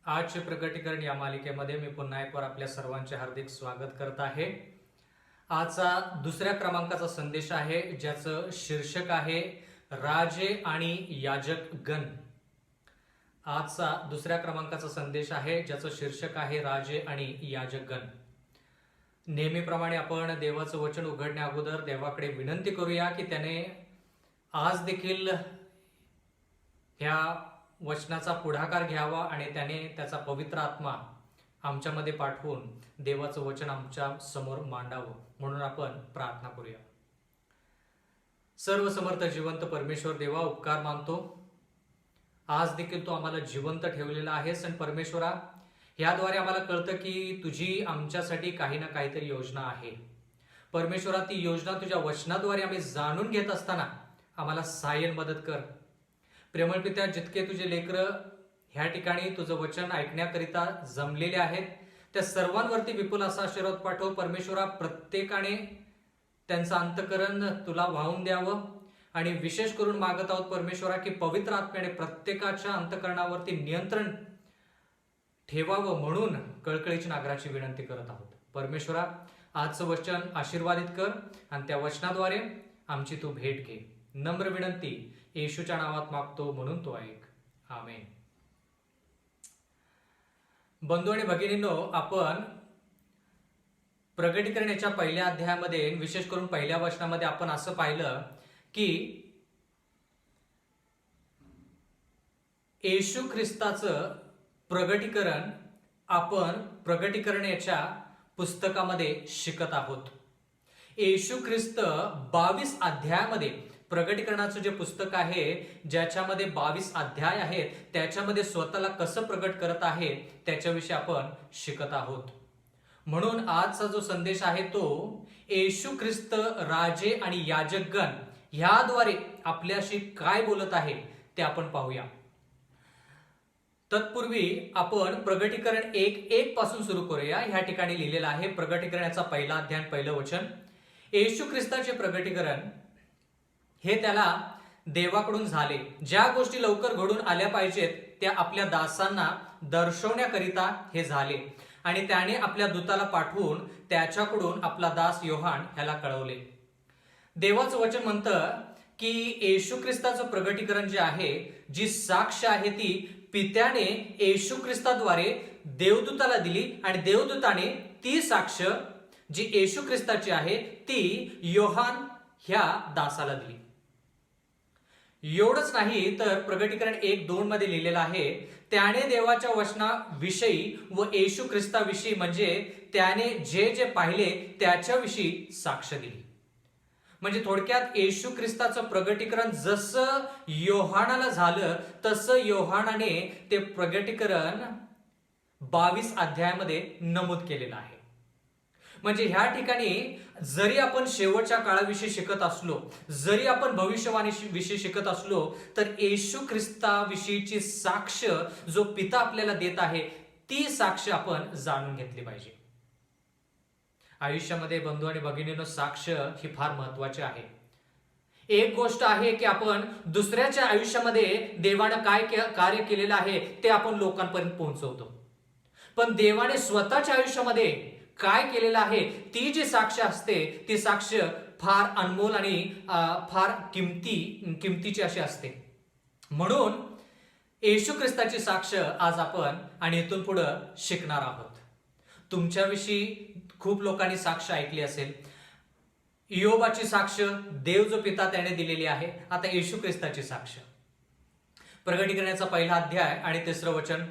आजचे प्रकटीकरण या मालिकेमध्ये मी पुन्हा एक वार आपल्या सर्वांचे हार्दिक स्वागत करत आहे। आजचा दुसऱ्या क्रमांकाचा संदेश आहे ज्याचं शीर्षक आहे राजे आणि याजक गण। आजचा दुसऱ्या क्रमांकाचा संदेश आहे ज्याचं शीर्षक आहे राजे आणि याजक गण। नेहमीप्रमाणे आपण देवाचं वचन उघडण्या अगोदर देवाकडे विनंती करूया की त्याने आज देखील ह्या वचनाचा पुढाकार घ्यावा आणि त्याने त्याचा पवित्र आत्मा आमच्यामध्ये पाठवून देवाचं वचन आमच्या समोर मांडावं, म्हणून आपण प्रार्थना करूया। सर्व समर्थ जिवंत परमेश्वर देवा, उपकार मानतो, आज देखील तू आम्हाला जिवंत ठेवलेला आहेस आणि परमेश्वरा याद्वारे आम्हाला कळतं की तुझी आमच्यासाठी काही ना काहीतरी योजना आहे। परमेश्वरा ती योजना तुझ्या वचनाद्वारे आम्ही जाणून घेत असताना आम्हाला सहाय्य मदत कर। प्रेमळ पित्या, जितके तुझे लेकरं ह्या ठिकाणी तुझं वचन ऐकण्याकरिता जमलेले आहेत त्या सर्वांवरती विपुल असा आशीर्वाद पाठव। परमेश्वरा प्रत्येकाने त्यांचं अंतःकरण तुला वाहून द्यावं आणि विशेष करून मागत आहोत परमेश्वरा की पवित्र आत्म्याने प्रत्येकाच्या अंतःकरणावरती नियंत्रण ठेवावं, म्हणून कळकळीची नागराची विनंती करत आहोत। परमेश्वरा आजचं वचन आशीर्वादित कर आणि त्या वचनाद्वारे आमची तू भेट घे। नम्र विनंती येशूच्या नावात मागतो, म्हणून तो ऐक, आमेन। बंधू आणि भगिनींनो, आपण प्रकटीकरणाच्या पहिल्या अध्यायामध्ये विशेष करून पहिल्या वचनामध्ये आपण असं पाहिलं की येशू ख्रिस्ताचं प्रकटीकरण आपण प्रकटीकरणाच्या पुस्तकामध्ये शिकत आहोत। येशू ख्रिस्त 22 अध्यायामध्ये प्रकटीकरणाचं जे पुस्तक आहे ज्याच्यामध्ये 22 अध्याय आहेत त्याच्यामध्ये स्वतःला कसं प्रकट करत आहे त्याच्याविषयी आपण शिकत आहोत। म्हणून आजचा जो संदेश आहे तो येशू ख्रिस्त राजे आणि याजक गण ह्याद्वारे आपल्याशी काय बोलत आहे ते आपण पाहूया। तत्पूर्वी आपण प्रकटीकरण 1:1 पासून सुरू करूया। ह्या ठिकाणी लिहिलेलं आहे प्रकटीकरणाचा पहिला अध्याय पहिलं वचन। येशू ख्रिस्ताचे प्रकटीकरण हे त्याला देवाकडून झाले, ज्या गोष्टी लवकर घडून आल्या पाहिजेत त्या आपल्या दासांना दर्शवण्याकरिता हे झाले, आणि त्याने आपल्या दूताला पाठवून त्याच्याकडून आपला दास योहान ह्याला कळवले। देवाचं वचन म्हणतं की येशू ख्रिस्ताचं प्रकटीकरण जे आहे, जी साक्ष आहे ती पित्याने येशू ख्रिस्ताद्वारे देवदूताला दिली आणि देवदूताने ती साक्ष जी येशू ख्रिस्ताची आहे ती योहान ह्या दासाला दिली। एवढंच नाही तर प्रकटीकरण 1:2 मध्ये लिहिलेलं आहे, त्याने देवाच्या वचनाविषयी व येशू ख्रिस्ताविषयी म्हणजे त्याने जे जे पाहिले त्याच्याविषयी साक्ष दिली। म्हणजे थोडक्यात येशू ख्रिस्ताचं प्रकटीकरण जसं योहानाला झालं तसं योहानाने ते प्रकटीकरण 22 अध्यायामध्ये नमूद केलेलं आहे। म्हणजे ह्या ठिकाणी जरी आपण शेवटच्या काळाविषयी शिकत असलो, जरी आपण भविष्यवाणी विषयी शिकत असलो, तर येशू ख्रिस्ताविषयीची साक्ष जो पिता आपल्याला देत आहे ती साक्ष आपण जाणून घेतली पाहिजे। आयुष्यामध्ये बंधू आणि भगिनींनो, साक्ष ही फार महत्वाची आहे। एक गोष्ट आहे की आपण दुसऱ्याच्या आयुष्यामध्ये देवानं काय कार्य केलेलं आहे ते आपण लोकांपर्यंत पोहोचवतो, पण देवाने स्वतःच्या आयुष्यामध्ये काय केलेलं आहे ती जी साक्ष असते ती साक्ष फार अनमोल आणि फार किमतीची अशी असते। म्हणून येशू ख्रिस्ताची साक्ष आज आपण आणि इथून पुढे शिकणार आहोत। तुमच्याविषयी खूप लोकांनी साक्ष ऐकली असेल। इयोबाची साक्ष देव जो पिता त्याने दिलेली आहे। आता येशू ख्रिस्ताची साक्ष प्रकटीकरणाचा पहिला अध्याय आणि 3रं वचन।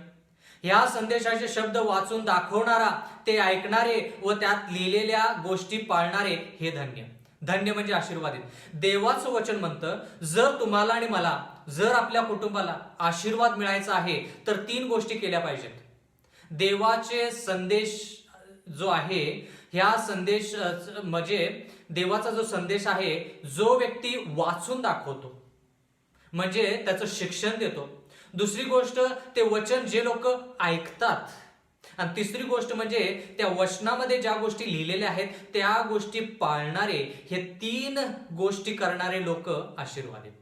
ह्या संदेशाचे शब्द वाचून दाखवणारा, ते ऐकणारे व त्यात लिहिलेल्या गोष्टी पाळणारे हे धन्य। धन्य म्हणजे आशीर्वादित। देवाचं वचन म्हणतं जर तुम्हाला आणि मला, जर आपल्या कुटुंबाला आशीर्वाद मिळायचा आहे तर 3 गोष्टी केल्या पाहिजेत। देवाचे संदेश जो आहे, ह्या संदेश म्हणजे देवाचा जो संदेश आहे, जो व्यक्ती वाचून दाखवतो म्हणजे त्याचं शिक्षण देतो। दुसरी गोष्ट ते वचन जे लोक ऐकतात, आणि तिसरी गोष्ट म्हणजे त्या वचनामध्ये ज्या गोष्टी लिहिलेल्या आहेत त्या गोष्टी पाळणारे, हे 3 गोष्टी करणारे लोक आशीर्वादित।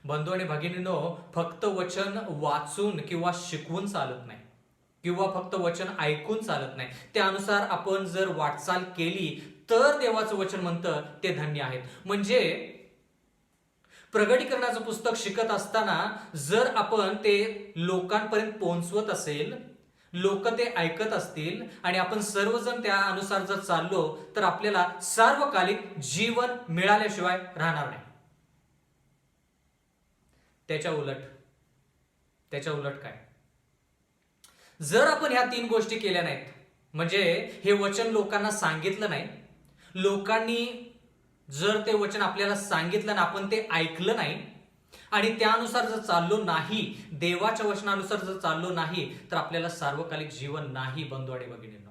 बंधू आणि भगिनींनो, फक्त वचन वाचून किंवा शिकवून चालत नाही, किंवा फक्त वचन ऐकून चालत नाही. त्यानुसार आपण जर वाटचाल केली तर देवाचं वचन म्हणतं ते धन्य आहेत. म्हणजे प्रगटीकरणाचं पुस्तक शिकत असताना जर आपण ते लोकांपर्यंत पोहोचवत असेल, लोक ते ऐकत असतील आणि आपण सर्वजण त्या अनुसार जर चाललो तर आपल्याला सार्वकालिक जीवन मिळाल्याशिवाय राहणार नाही. त्याच्या उलट काय, जर आपण ह्या 3 गोष्टी केल्या नाहीत, म्हणजे हे वचन लोकांना सांगितलं नाही, लोकांनी जर ते वचन आपल्याला सांगितलं ना आपण ते ऐकलं नाही आणि त्यानुसार जर चाललो नाही, देवाच्या वचनानुसार जर चाललो नाही, तर आपल्याला सार्वकालिक जीवन नाही. बंधू आणि भगिनींनो,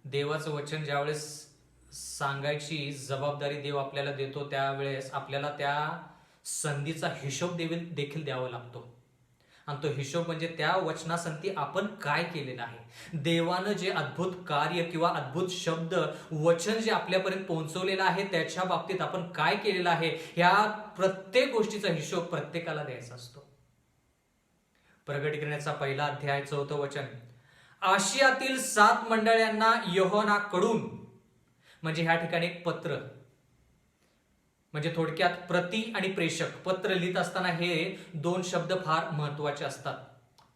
देवाचं वचन ज्यावेळेस सांगायची जबाबदारी देव आपल्याला देतो, त्यावेळेस आपल्याला त्या संधीचा हिशोब देखील द्यावा लागतो. आणि तो हिशोब म्हणजे त्या वचनासंती आपण काय केलेलं आहे. देवानं जे अद्भुत कार्य किंवा अद्भुत शब्द वचन जे आपल्यापर्यंत पोहोचवलेलं आहे त्याच्या बाबतीत आपण काय केलेलं आहे, ह्या प्रत्येक गोष्टीचा हिशोब प्रत्येकाला द्यायचा असतो. प्रगटीकरणाचा 1 अध्याय 4 वचन, आशियातील 7 मंडळांना योहानाकडून, म्हणजे ह्या ठिकाणी एक पत्र, म्हणजे थोडक्यात प्रति आणि प्रेषक. पत्र लिहित असताना हे 2 शब्द फार महत्वाचे असतात.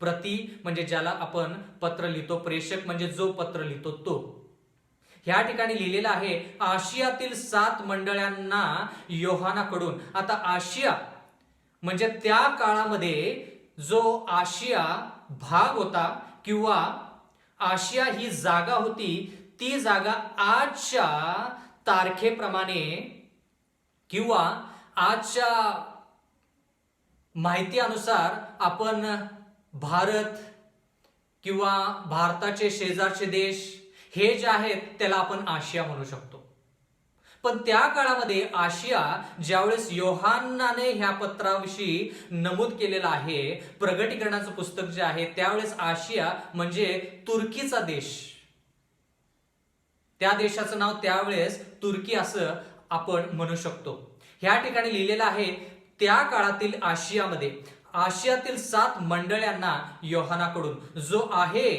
प्रति म्हणजे ज्याला आपण पत्र लिहितो, प्रेषक म्हणजे जो पत्र लिहितो तो. ह्या ठिकाणी लिहिलेलं आहे आशियातील 7 मंडळांना योहानाकडून. आता आशिया म्हणजे त्या काळामध्ये जो आशिया भाग होता किंवा आशिया ही जागा होती, ती जागा आजच्या तारखेप्रमाणे किंवा आजच्या माहिती अनुसार आपण भारत किंवा भारताचे शेजारचे देश हे जे आहेत त्याला आपण आशिया म्हणू शकतो. पण त्या काळामध्ये आशिया, ज्यावेळेस योहानाने ह्या पत्राविषयी नमूद केलेलं आहे, प्रगटीकरणाचं पुस्तक जे आहे, त्यावेळेस आशिया म्हणजे तुर्कीचा देश. त्या देशाचं नाव त्यावेळेस तुर्की असं आपण म्हणू शकतो. ह्या ठिकाणी लिहिलेलं आहे त्या काळातील आशियामध्ये, आशियातील 7 मंडळांना योहानाकडून, जो आहे,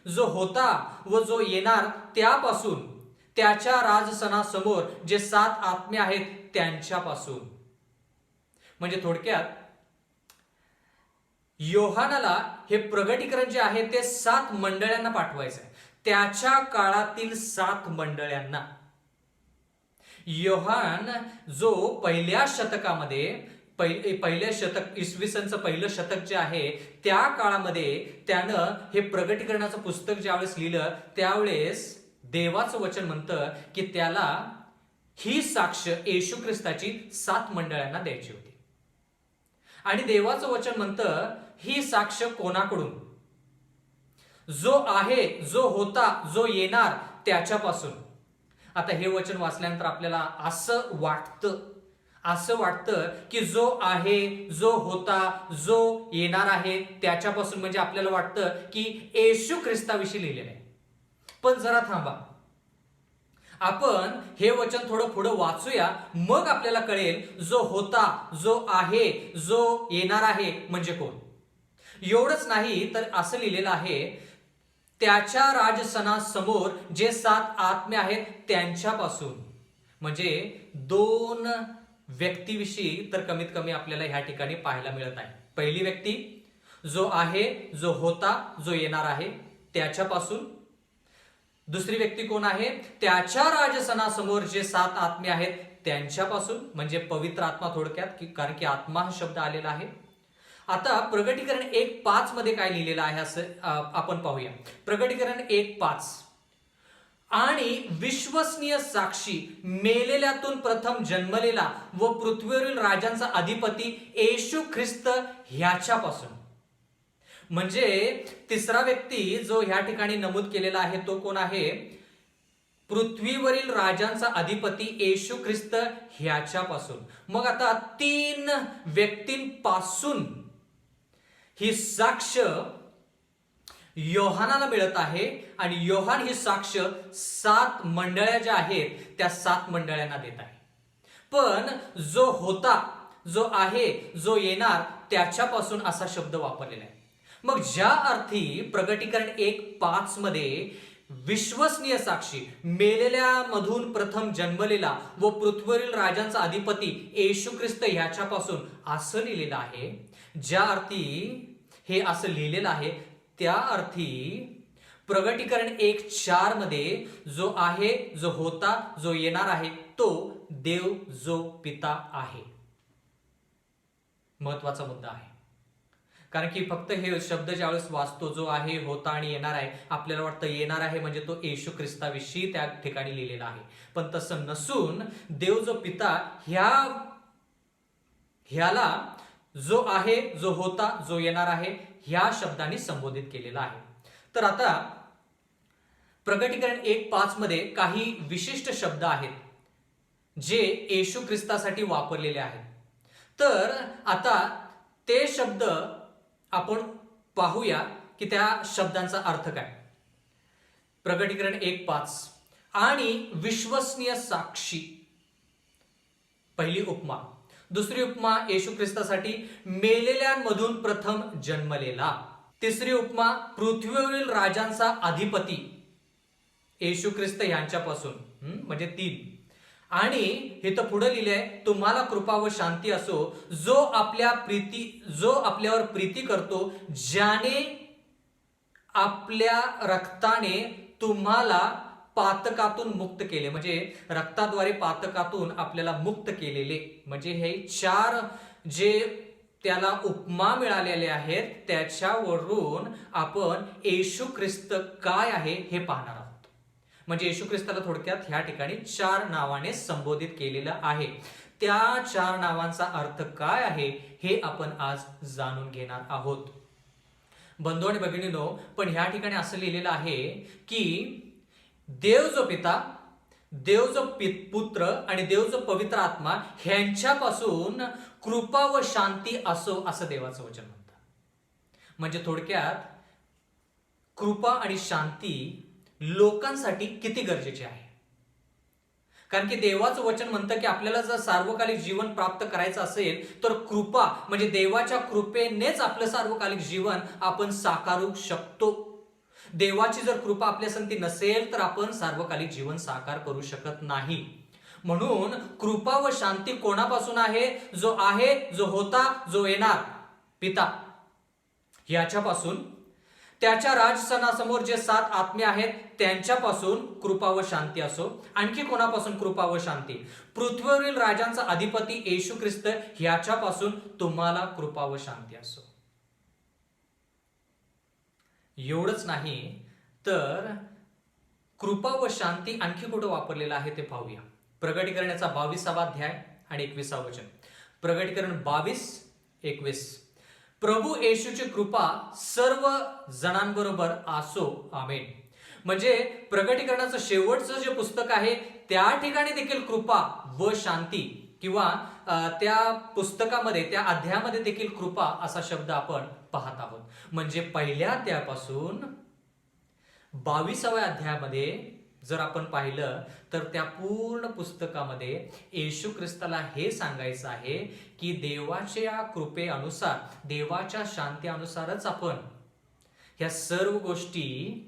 जो होता व जो येणार, त्यापासून, त्याच्या राजसनासमोर जे 7 आत्मे आहेत त्यांच्यापासून. म्हणजे थोडक्यात योहानाला हे प्रगटीकरण जे आहे ते 7 मंडळांना पाठवायचं आहे, त्याच्या काळातील 7 मंडळांना. योहान जो पहिल्या शतकामध्ये, पहिल्या शतक, इसवी सनचं 1 शतक जे आहे त्या काळामध्ये त्यानं हे प्रगटीकरणाचं पुस्तक ज्यावेळेस लिहिलं, त्यावेळेस देवाचं वचन म्हणतं की त्याला ही साक्ष येशू ख्रिस्ताची 7 मंडळांना द्यायची होती. आणि देवाचं वचन म्हणतं ही साक्ष कोणाकडून, जो आहे, जो होता, जो येणार त्याच्यापासून. आता हे वचन वाचल्यानंतर आपल्याला असं वाटतं की जो आहे, जो होता, जो येणार आहे त्याच्यापासून, म्हणजे आपल्याला वाटतं की येशू ख्रिस्ताविषयी लिहिलेलं आहे. पण जरा थांबा, आपण हे वचन थोडं पुढे वाचूया, मग आपल्याला कळेल जो होता, जो आहे, जो येणार आहे म्हणजे कोण. एवढंच नाही तर असं लिहिलेलं आहे त्याच्या राजसनासमोर जे 7 आत्मे आहेत त्यांच्यापासून. म्हणजे 2 व्यक्तीविषयी तर कमीत कमी आपल्याला ह्या ठिकाणी पाहायला मिळत आहे. पहिली व्यक्ती जो आहे, जो होता, जो येणार आहे त्याच्यापासून. दुसरी व्यक्ती कोण आहे, त्याच्या राजसनासमोर जे 7 आत्मे आहेत त्यांच्यापासून, म्हणजे पवित्र आत्मा थोडक्यात, कारण की आत्मा हा शब्द आलेला आहे. आता प्रगटीकरण 1:5 मध्ये काय लिहिलेलं आहे असं आपण पाहूया. प्रगटीकरण 1:5, आणि विश्वसनीय साक्षी, मेलेल्यातून प्रथम जन्मलेला व पृथ्वीवरील राजांचा अधिपती येशू ख्रिस्त ह्याच्यापासून. म्हणजे तिसरा व्यक्ती जो ह्या ठिकाणी नमूद केलेला आहे तो कोण आहे, पृथ्वीवरील राजांचा अधिपती येशू ख्रिस्त ह्याच्यापासून. मग आता 3 व्यक्तींपासून ही साक्ष योहानाला मिळत आहे आणि योहान ही साक्ष 7 मंडळ्या ज्या आहेत त्या 7 मंडळ्यांना देत आहे. पण जो होता, जो आहे, जो येणार त्याच्यापासून असा शब्द वापरलेला आहे. मग ज्या अर्थी प्रगटीकरण 1:5 मध्ये विश्वसनीय साक्षी, मेलेल्यामधून प्रथम जन्मलेला व पृथ्वीवरील राजांचा अधिपती येशू ख्रिस्त ह्याच्यापासून असं लिहिलेलं आहे, ज्या अर्थी हे असं लिहिलेलं आहे त्या अर्थी प्रगटीकरण 1:4 मध्ये जो आहे, जो होता, जो येणार आहे तो देव, जो पिता आहे. महत्वाचा मुद्दा आहे. कारण की फक्त हे शब्द ज्यावेळेस वाचतो, जो आहे, होता आणि येणार आहे, आपल्याला वाटतं येणार आहे म्हणजे तो येशू ख्रिस्ताविषयी त्या ठिकाणी लिहिलेला आहे. पण तसं नसून देव जो पिता ह्याला जो आहे, जो होता, जो येणार आहे ह्या शब्दांनी संबोधित केलेला आहे. तर आता प्रगटीकरण 1:5 मध्ये काही विशिष्ट शब्द आहेत जे येशू ख्रिस्तासाठी वापरलेले आहेत. तर आता ते शब्द आपण पाहूया की त्या शब्दांचा अर्थ काय. प्रगटीकरण 1:5 आणि विश्वसनीय साक्षी, पहिली उपमा. दुसरी उपमा येशू ख्रिस्तासाठी मेलेल्यांमधून प्रथम जन्मलेला. तिसरी उपमा पृथ्वीवरील राजांचा अधिपती येशू ख्रिस्त यांच्यापासून, म्हणजे 3. आणि हे तर पुढे लिहिलंय, तुम्हाला कृपा व शांती असो, जो आपल्यावर प्रीती करतो, ज्याने आपल्या रक्ताने तुम्हाला पातकातून मुक्त केले. म्हणजे रक्ताद्वारे पातकातून आपल्याला मुक्त केलेले. म्हणजे हे 4 जे त्याला उपमा मिळालेले आहेत त्याच्यावरून आपण येशू ख्रिस्त काय आहे हे पाहणार आहोत. म्हणजे येशू ख्रिस्ताला थोडक्यात ह्या ठिकाणी 4 नावाने संबोधित केलेलं आहे. त्या 4 नावांचा अर्थ काय आहे हे आपण आज जाणून घेणार आहोत. बंधू आणि भगिनींनो, पण ह्या ठिकाणी असं लिहिलेलं आहे की देव जो पिता, देव जो पुत्र आणि देव जो पवित्र आत्मा ह्यांच्यापासून कृपा व शांती असो, असं देवाचं वचन म्हणतं. म्हणजे थोडक्यात कृपा आणि शांती लोकांसाठी किती गरजेचे आहे. कारण की देवाचं वचन म्हणतं की आपल्याला जर सार्वकालिक जीवन प्राप्त करायचं असेल तर कृपा, म्हणजे देवाच्या कृपेनेच आपलं सार्वकालिक जीवन आपण साकारू शकतो. देवाची जर कृपा आपल्या संगती नसेल तर आपण सार्वकालिक जीवन साकार करू शकत नाही. म्हणून कृपा व शांती कोणापासून आहे? जो आहे, जो होता, जो येणार, पिता याच्यापासून. त्याच्या राजसनासमोर जे 7 आत्मे आहेत त्यांच्यापासून कृपा व शांती असो. आणखी कोणापासून कृपा व शांती? पृथ्वीवरील राजांचा अधिपती येशू ख्रिस्त याच्यापासून तुम्हाला कृपा व शांती असो. एवढंच नाही तर कृपा व शांती आणखी कुठं वापरलेलं आहे ते पाहूया. प्रगटीकरणाचा 22वा अध्याय आणि 21वा वचन. प्रगटीकरण 22:21. प्रभू येशूची कृपा सर्व जणांबरोबर असो, आमेन. म्हणजे प्रगटीकरणाचं शेवटचं जे पुस्तक आहे त्या ठिकाणी देखील कृपा व शांती किंवा त्या पुस्तकामध्ये, त्या अध्यायामध्ये देखील कृपा असा शब्द आपण पाहत आहोत. म्हणजे पहिल्या अध्यायापासून 22व्या अध्यायामध्ये जर आपण पाहिलं तर त्या पूर्ण पुस्तकामध्ये येशू ख्रिस्ताला हे सांगायचं आहे की देवाच्या कृपेनुसार, देवाच्या शांती अनुसारच आपण ह्या सर्व गोष्टी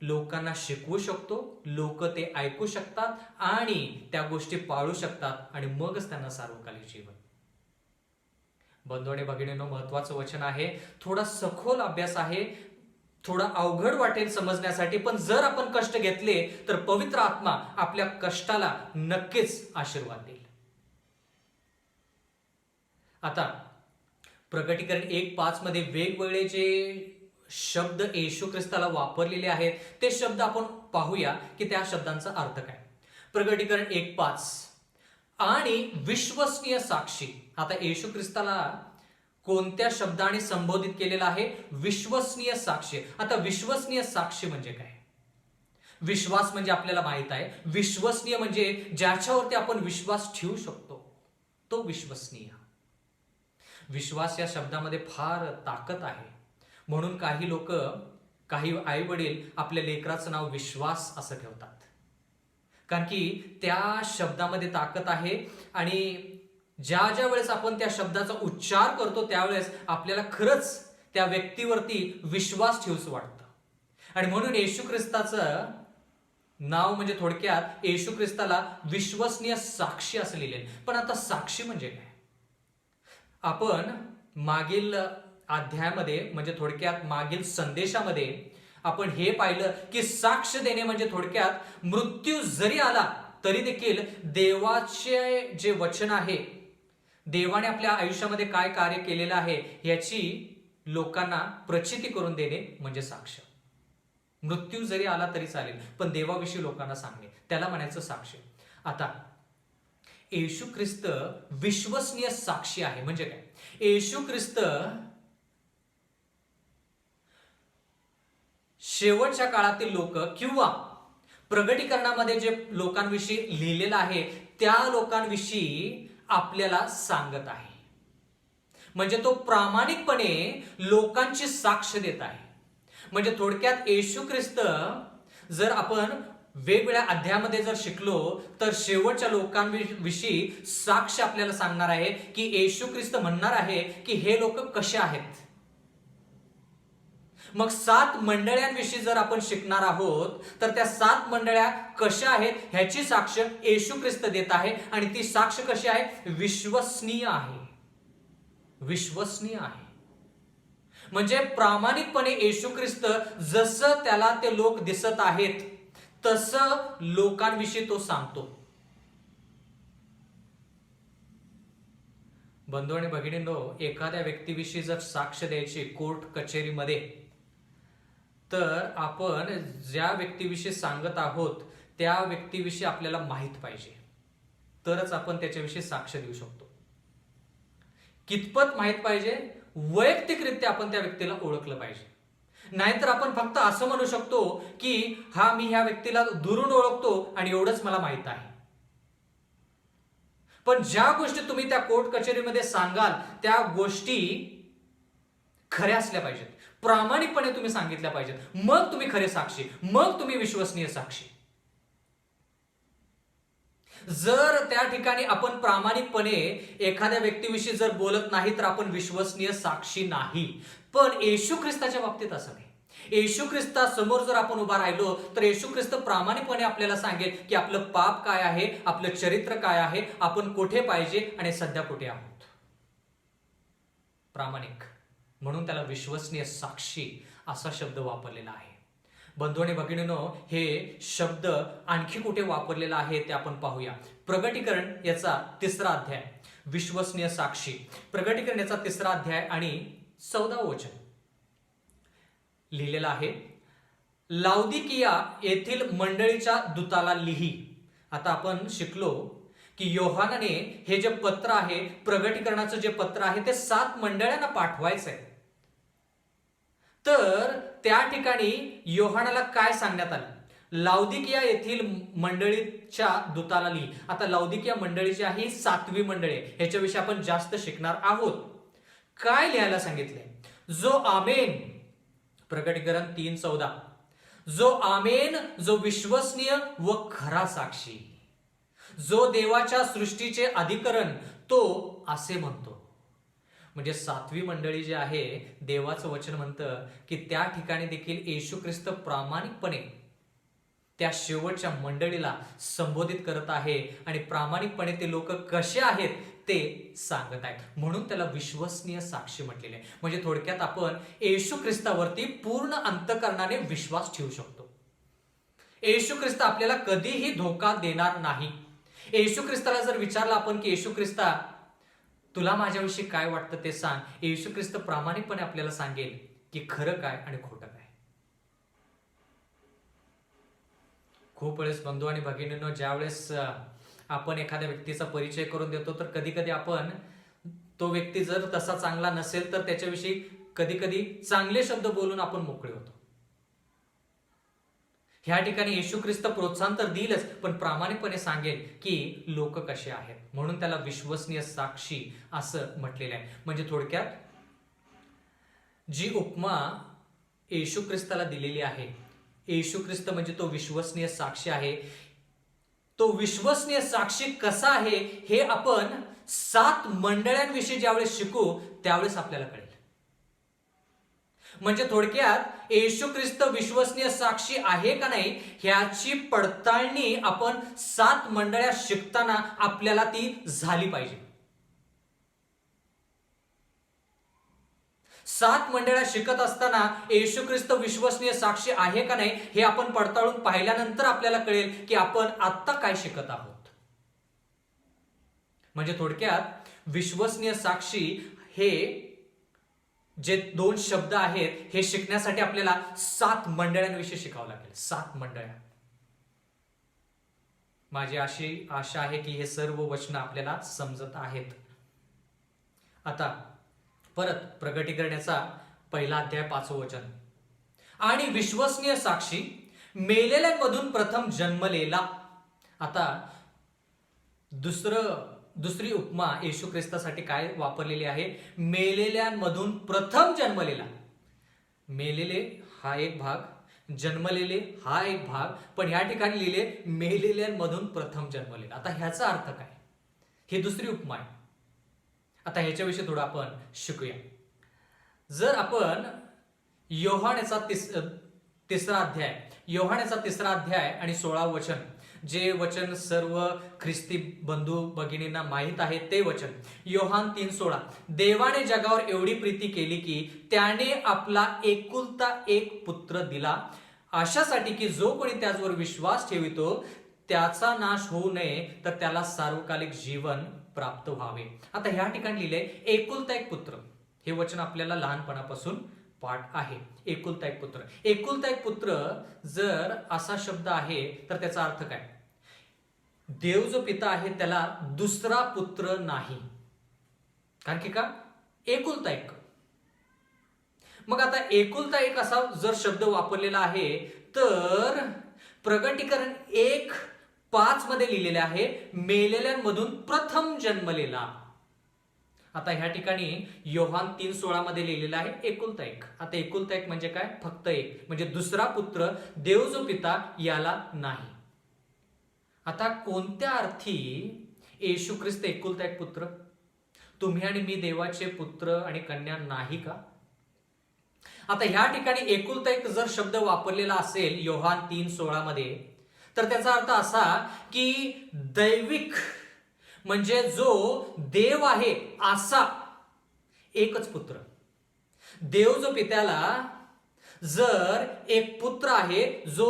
लोकांना शिकवू शकतो. लोक ते ऐकू शकतात आणि त्या गोष्टी पाळू शकतात आणि मगच त्यांना सार्वकालिक जीवन. बंधू आणि भगिनींनो, महत्वाचं वचन आहे. थोडा सखोल अभ्यास आहे, थोडा अवघड वाटेल समजण्यासाठी, पण जर आपण कष्ट घेतले तर पवित्र आत्मा आपल्या कष्टाला नक्कीच आशीर्वाद देईल. आता प्रगटीकरण 1:5 मध्ये वेगवेगळे जे शब्द येशू ख्रिस्ताला वापरलेले आहेत ते शब्द आपण पाहूया की त्या शब्दांचा अर्थ काय. प्रगटीकरण 1:5 आणि विश्वसनीय साक्षी. आता येशू ख्रिस्ताला कोणत्या शब्दाने संबोधित केलेला आहे? विश्वसनीय साक्षी. आता विश्वसनीय साक्षी म्हणजे काय? विश्वास म्हणजे आपल्याला माहित आहे, विश्वसनीय म्हणजे ज्याच्यावरती आपण विश्वास ठेवू शकतो तो विश्वसनीय. विश्वास या शब्दामध्ये फार ताकद आहे. म्हणून काही लोक काही आई वडील आपल्या लेकराचं नाव विश्वास असं ठेवतात, कारण की त्या शब्दामध्ये ताकद आहे आणि ज्या ज्या वेळेस आपण त्या शब्दाचा उच्चार करतो त्यावेळेस आपल्याला खरंच त्या व्यक्तीवरती विश्वास ठेवूच वाटतं. आणि म्हणून येशू ख्रिस्ताचं नाव म्हणजे थोडक्यात येशू ख्रिस्ताला विश्वसनीय साक्षी असं लिहिलेलं. पण आता साक्षी म्हणजे काय? आपण मागील अध्यायामध्ये म्हणजे थोडक्यात मागील संदेशामध्ये आपण हे पाहिलं की साक्ष देणे म्हणजे थोडक्यात मृत्यू जरी आला तरी देखील देवाचे जे वचन आहे, देवाने आपल्या आयुष्यामध्ये काय कार्य केलेलं आहे याची लोकांना प्रचिती करून देणे म्हणजे साक्ष. मृत्यू जरी आला तरी चालेल पण देवाविषयी लोकांना सांगणे त्याला म्हणायचं साक्ष. आता येशू ख्रिस्त विश्वसनीय साक्षी आहे म्हणजे काय? येशू ख्रिस्त शेवटच्या काळातील लोक किंवा प्रगटीकरणामध्ये जे लोकांविषयी लिहिलेलं आहे त्या लोकांविषयी आपल्याला सांगत आहे. म्हणजे तो प्रामाणिकपणे लोकांची साक्ष देत आहे. म्हणजे थोडक्यात येशू ख्रिस्त जर आपण वेगवेगळ्या अध्यायामध्ये जर शिकलो तर शेवटच्या लोकांविषयी साक्ष आपल्याला सांगणार आहे की येशू ख्रिस्त म्हणणार आहे की हे लोक कसे आहेत. मग 7 मंडळ्यांविषयी जर आपण शिकणार आहोत तर त्या 7 मंडळ्या कशा आहेत ह्याची साक्ष येशू ख्रिस्त देत आहे. आणि ती साक्ष कशी आहे? विश्वसनीय आहे. विश्वसनीय आहे म्हणजे प्रामाणिकपणे येशू ख्रिस्त जसं त्याला ते लोक दिसत आहेत तसं लोकांविषयी तो सांगतो. बंधू आणि भगिनींनो, एखाद्या व्यक्तीविषयी जर साक्ष द्यायची कोर्ट कचेरीमध्ये तर आपण ज्या व्यक्तीविषयी सांगत आहोत त्या व्यक्तीविषयी आपल्याला माहित पाहिजे तरच आपण त्याच्याविषयी साक्ष देऊ शकतो. कितपत माहित पाहिजे? वैयक्तिकरित्या आपण त्या व्यक्तीला ओळखलं पाहिजे. नाहीतर आपण फक्त असं म्हणू शकतो की हा मी ह्या व्यक्तीला दुरून ओळखतो आणि एवढंच मला माहित आहे. पण ज्या गोष्टी तुम्ही त्या कोर्ट कचेरीमध्ये सांगाल त्या गोष्टी खऱ्या असल्या पाहिजेत, प्रामाणिकपणे तुम्ही सांगितल्या पाहिजेत. मग तुम्ही खरे साक्षी, मग तुम्ही विश्वसनीय साक्षी. जर त्या ठिकाणी आपण प्रामाणिकपणे एखाद्या व्यक्तीविषयी जर बोलत नाही तर आपण विश्वसनीय साक्षी नाही. पण येशू ख्रिस्ताच्या बाबतीत असं नाही. येशू ख्रिस्ता समोर जर आपण उभा राहिलो तर येशू ख्रिस्त प्रामाणिकपणे आपल्याला सांगेल की आपलं पाप काय आहे, आपलं चरित्र काय आहे, आपण कुठे पाहिजे आणि सध्या कुठे आहोत. प्रामाणिक म्हणून त्याला विश्वसनीय साक्षी असा शब्द वापरलेला आहे. बंधू आणि भगिनींनो, हे शब्द आणखी कुठे वापरलेला आहे ते आपण पाहूया. प्रगटीकरण याचा 3रा अध्याय, विश्वसनीय साक्षी. प्रगटीकरण याचा 3रा अध्याय आणि 14 वचन लिहिलेलं आहे. लाउदिकिया येथील मंडळीच्या दूताला लिही. आता आपण शिकलो की योहानाने हे जे पत्र आहे, प्रगटीकरणाचं जे पत्र आहे ते 7 मंडळांना पाठवायचंय. तर त्या ठिकाणी योहानाला काय सांगण्यात आलं? लाउदिकिया येथील मंडळीच्या दूताला लिही. आता लाउदिकिया मंडळी जी आहे 7वी मंडळी, ह्याच्याविषयी आपण जास्त शिकणार आहोत. काय लिहायला सांगितलंय? जो आमेन, प्रगटीकरण 3:14, जो आमेन, जो विश्वसनीय व खरा साक्षी, जो देवाच्या सृष्टीचे अधिकरण, तो असे म्हणतो. म्हणजे 7वी मंडळी जी आहे, देवाचं वचन म्हणतं की त्या ठिकाणी देखील येशू ख्रिस्त प्रामाणिकपणे त्या शेवटच्या मंडळीला संबोधित करत आहे आणि प्रामाणिकपणे ते लोक कसे आहेत ते सांगत आहेत. म्हणून त्याला विश्वसनीय साक्षी म्हटलेले आहे. म्हणजे थोडक्यात आपण येशू ख्रिस्तावरती पूर्ण अंतःकरणाने विश्वास ठेवू शकतो. येशू ख्रिस्त आपल्याला कधीही धोका देणार नाही. येशू ख्रिस्ताला जर विचारलं आपण की येशू ख्रिस्ता तुला माझ्याविषयी काय वाटतं ते सांग, येशू ख्रिस्त प्रामाणिकपणे आपल्याला सांगेल की खरं काय आणि खोटं काय. खूप वेळेस बंधू आणि भगिनींनो, ज्या वेळेस आपण एखाद्या व्यक्तीचा परिचय करून देतो तर कधी कधी आपण तो व्यक्ती जर तसा चांगला नसेल तर त्याच्याविषयी कधी कधी चांगले शब्द बोलून आपण मोकळे होतो. ह्या ठिकाणी येशू ख्रिस्त प्रोत्साहन तर देईलच पण प्रामाणिकपणे सांगेल की लोक कसे आहेत. म्हणून त्याला विश्वसनीय साक्षी असं म्हटलेलं आहे. म्हणजे थोडक्यात जी उपमा येशू ख्रिस्ताला दिलेली आहे. येशू ख्रिस्त म्हणजे तो विश्वसनीय साक्षी आहे. तो विश्वसनीय साक्षी कसा आहे हे आपण 7 मंडळांविषयी ज्यावेळेस शिकू त्यावेळेस आपल्याला कळेल. म्हणजे थोडक्यात येशू ख्रिस्त विश्वसनीय साक्षी आहे का नाही ह्याची पडताळणी आपण 7 मंडळ्या शिकताना आपल्याला ती झाली पाहिजे. 7 मंडळ्या शिकत असताना येशू ख्रिस्त विश्वसनीय साक्षी आहे का नाही हे आपण पडताळून पाहिल्यानंतर आपल्याला कळेल की आपण आत्ता काय शिकत आहोत. म्हणजे थोडक्यात विश्वसनीय साक्षी हे जे 2 शब्द आहेत हे शिकण्यासाठी आपल्याला 7 मंडळांविषयी शिकावं लागेल. 7 मंडळ्या. माझी अशी आशा आहे की हे सर्व वचन आपल्याला समजत आहेत. आता परत प्रगटीकरणाचा 1 अध्याय 5 वचन. आणि विश्वसनीय साक्षी मेलेल्यांमधून प्रथम जन्मलेला. आता दुसरी उपमा येशू ख्रिस्तासाठी काय वापरलेली आहे? मेलेल्यांमधून प्रथम जन्मलेला. मेलेले हा एक भाग, जन्मलेले हा एक भाग, पण ह्या ठिकाणी लिहिले मेलेल्यांमधून प्रथम जन्मलेला. आता ह्याचा अर्थ काय? ही दुसरी उपमा आहे. आता ह्याच्याविषयी थोडं आपण शिकूया. जर आपण योहानेचा तिसरा अध्याय आणि 16 वचन, जे वचन सर्व ख्रिस्ती बंधू भगिनींना माहीत आहे ते वचन. योहान 3:16. देवाने जगावर एवढी प्रीती केली की त्याने आपला एकुलता एक पुत्र दिला, अशासाठी की जो कोणी त्याचवर विश्वास ठेवितो त्याचा नाश होऊ नये, तर त्याला सार्वकालिक जीवन प्राप्त व्हावे. आता ह्या ठिकाणी लिहिले एकुलता एक पुत्र. हे वचन आपल्याला लहानपणापासून पाठ आहे. एकुलता एक पुत्र. एकुलता एक पुत्र जर असा शब्द आहे तर त्याचा अर्थ काय? देव जो पिता आहे त्याला दुसरा पुत्र नाही. कारण की का? एकुलता एक. मग आता एकुलता एक असा जर शब्द वापरलेला आहे तर प्रगटीकरण 1:5 मध्ये लिहिलेले आहे मेलेल्यांमधून प्रथम जन्मलेला. आता ह्या ठिकाणी योहान 3:16 मध्ये लिहिलेला आहे एकुलता एक. आता एकुलता एक म्हणजे काय? फक्त एक. म्हणजे दुसरा पुत्र देव जो पिता याला नाही. आता कोणत्या अर्थी येशू ख्रिस्त एकुलता एक पुत्र? तुम्ही आणि मी देवाचे पुत्र आणि कन्या नाही का? आता ह्या ठिकाणी एकुलता एक जर शब्द वापरलेला असेल योहान 3:16 मध्ये तर त्याचा अर्थ असा की दैविक म्हणजे जो देव आहे असा एकच पुत्र. देव जो पित्याला जर एक पुत्र आहे जो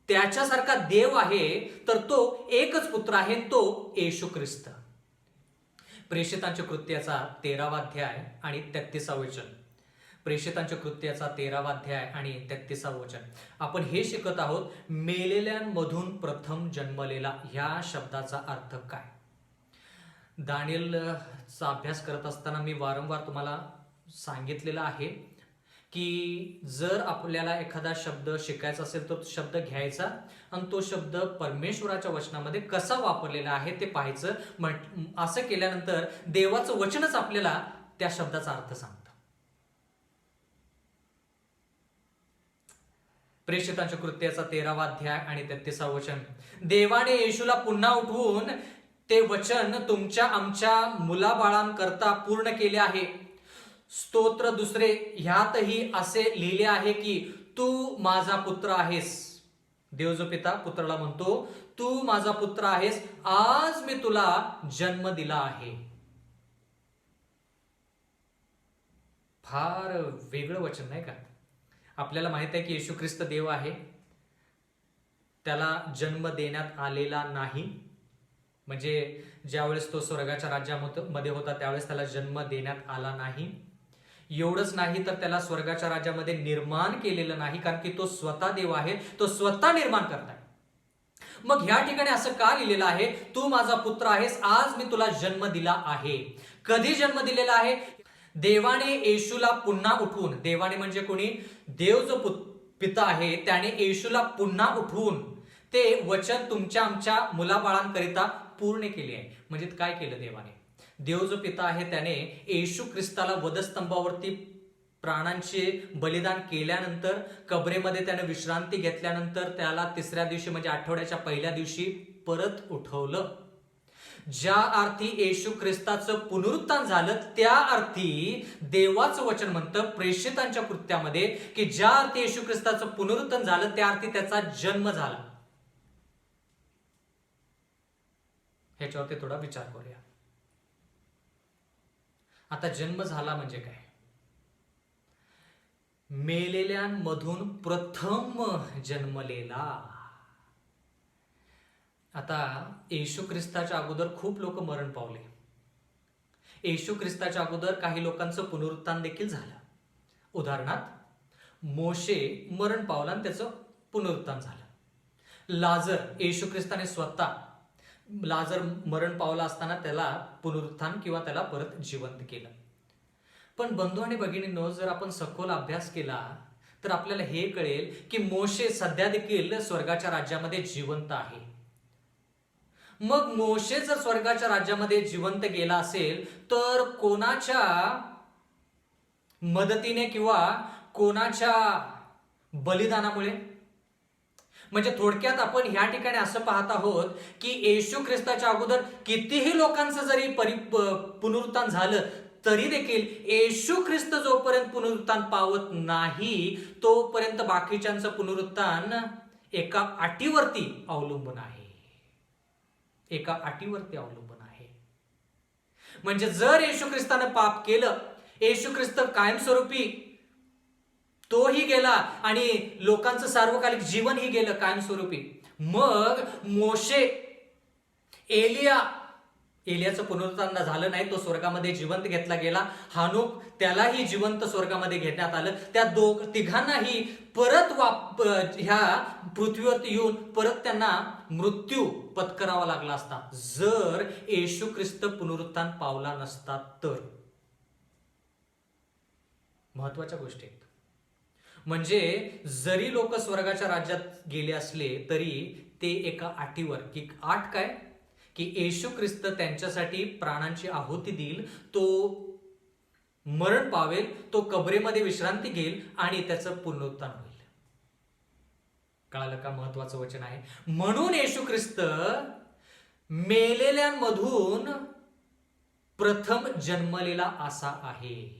त्याच्यासारखा देव आहे तर तो एकच पुत्र आहे, तो येशू ख्रिस्त. प्रेषितांच्या कृत्याचा 13वा अध्याय आणि 33वा वचन. प्रेषितांच्या कृत्याचा 13वा अध्याय आणि 33वा वचन. आपण हे शिकत आहोत मेलेल्यांमधून प्रथम जन्मलेला ह्या शब्दाचा अर्थ काय? दानिएलचा अभ्यास करत असताना मी वारंवार तुम्हाला सांगितलेलं आहे की जर आपल्याला एखादा शब्द शिकायचा असेल तर तो शब्द घ्यायचा आणि तो शब्द परमेश्वराच्या वचनामध्ये कसा वापरलेला आहे ते पाहायचं. असं केल्यानंतर देवाचं वचनच आपल्याला त्या शब्दाचा अर्थ सांगतं. प्रेषितांच्या कृत्याचा 13वा अध्याय आणि 33वा वचन. देवाने येशूला पुन्हा उठवून ते वचन तुमच्या आमच्या मुलाबाळांकरता पूर्ण केले आहे. स्तोत्र 2 ह्यातही असे लिहिले आहे की तू माझा पुत्र आहेस. देव जो पिता पुत्राला म्हणतो तू माझा पुत्र आहेस, आज मी तुला जन्म दिला आहे. फार वेगळं वचन नाही का? आपल्याला माहित आहे की येशू ख्रिस्त देव आहे, त्याला जन्म देण्यात आलेला नाही. म्हणजे ज्यावेळेस तो स्वर्गाच्या राज्यामध्ये होता त्यावेळेस त्याला जन्म देण्यात आला नाही. एवढंच नाही तर त्याला स्वर्गाच्या राज्यामध्ये निर्माण केलेलं नाही, कारण की तो स्वतः देव आहे, तो स्वतः निर्माण करताय. मग ह्या ठिकाणी असं का लिहिलेलं आहे? तू माझा पुत्र आहेस, आज मी तुला जन्म दिला आहे. कधी जन्म दिलेला आहे? देवाने येशूला पुन्हा उठवून. देवाने म्हणजे कोणी? देव जो पिता आहे त्याने येशूला पुन्हा उठवून ते वचन तुमच्या आमच्या मुलाबाळांकरिता पूर्ण केले आहे. म्हणजे काय केलं देवाने? देव जो पिता आहे त्याने येशू ख्रिस्ताला वधस्तंभावरती प्राणांचे बलिदान केल्यानंतर कबरेमध्ये त्याने विश्रांती घेतल्यानंतर त्याला तिसऱ्या दिवशी म्हणजे आठवड्याच्या पहिल्या दिवशी परत उठवलं. ज्या अर्थी येशू ख्रिस्ताचं पुनरुत्थान झालं त्या अर्थी देवाचं वचन म्हणतं प्रेषितांच्या कृत्यामध्ये की ज्या अर्थी येशू ख्रिस्ताचं पुनरुत्थान झालं त्या अर्थी त्याचा जन्म झाला. ह्याच्यावरती थोडा विचार करूया. आता जन्म झाला म्हणजे काय? मेलेल्यांमधून प्रथम जन्मलेला. आता येशू ख्रिस्ताच्या अगोदर खूप लोक मरण पावले. येशू ख्रिस्ताच्या अगोदर काही लोकांचं पुनरुत्थान देखील झालं. उदाहरणार्थ मोशे मरण पावला आणि त्याचं पुनरुत्थान झालं. लाजर, येशू ख्रिस्ताने स्वतः लाजर मरण पावला असताना त्याला पुनरुत्थान किंवा त्याला परत जिवंत केलं. पण बंधू आणि भगिनींनो, जर आपण सखोल अभ्यास केला तर आपल्याला हे कळेल की मोशे सध्या देखील स्वर्गाच्या राज्यामध्ये जिवंत आहे. मग मोशे जर स्वर्गाच्या राज्यामध्ये जिवंत गेला असेल तर कोणाच्या मदतीने किंवा कोणाच्या बलिदानामुळे? म्हणजे थोडक्यात आपण ह्या ठिकाणी असं पाहत आहोत की येशू ख्रिस्ताच्या अगोदर कितीही लोकांचं जरी पुनरुत्थान झालं तरी देखील येशू ख्रिस्त जोपर्यंत पुनरुत्थान पावत नाही तोपर्यंत बाकीच्यांचं पुनरुत्थान एका अटीवरती अवलंबून आहे. एका अटीवरती अवलंबून आहे. म्हणजे जर येशू ख्रिस्तानं पाप केलं, येशू ख्रिस्त कायमस्वरूपी तोही गेला आणि लोकांचं सार्वकालिक जीवनही गेलं कायमस्वरूपी. मग मोशे, एलियाचं पुनरुत्थान झालं नाही, तो स्वर्गामध्ये जिवंत घेतला गेला. हानोक, त्यालाही जिवंत स्वर्गामध्ये घेण्यात आलं. त्या तिघांनाही परत ह्या पृथ्वीवरती येऊन परत त्यांना मृत्यू पत्करावा लागला असता जर येशू ख्रिस्त पुनरुत्थान पावला नसता तर. महत्वाच्या गोष्टी आहेत. म्हणजे जरी लोक स्वर्गाच्या राज्यात गेले असले तरी ते एका अटीवर, की आठ काय, की येशू ख्रिस्त त्यांच्यासाठी प्राणांची आहुती देईल, तो मरण पावेल, तो कबरेमध्ये विश्रांती घेईल आणि त्याचं पुनरुत्थान होईल. कळालं का? महत्वाचं वचन आहे. म्हणून येशू ख्रिस्त मेलेल्यांमधून प्रथम जन्मलेला असा आहे.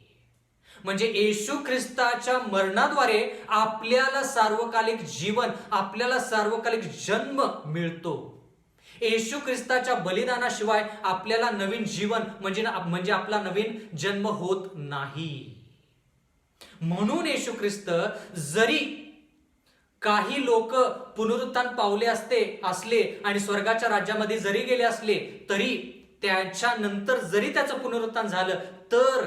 म्हणजे येशू ख्रिस्ताच्या मरणाद्वारे आपल्याला सार्वकालिक जीवन, आपल्याला सार्वकालिक जन्म मिळतो. येशू ख्रिस्ताच्या बलिदानाशिवाय आपल्याला नवीन जीवन म्हणजे आपला नवीन जन्म होत नाही. म्हणून येशू ख्रिस्त जरी काही लोक पुनरुत्थान पावले असले आणि स्वर्गाच्या राज्यामध्ये जरी गेले असले तरी त्याच्यानंतर जरी त्याचं पुनरुत्थान झालं तर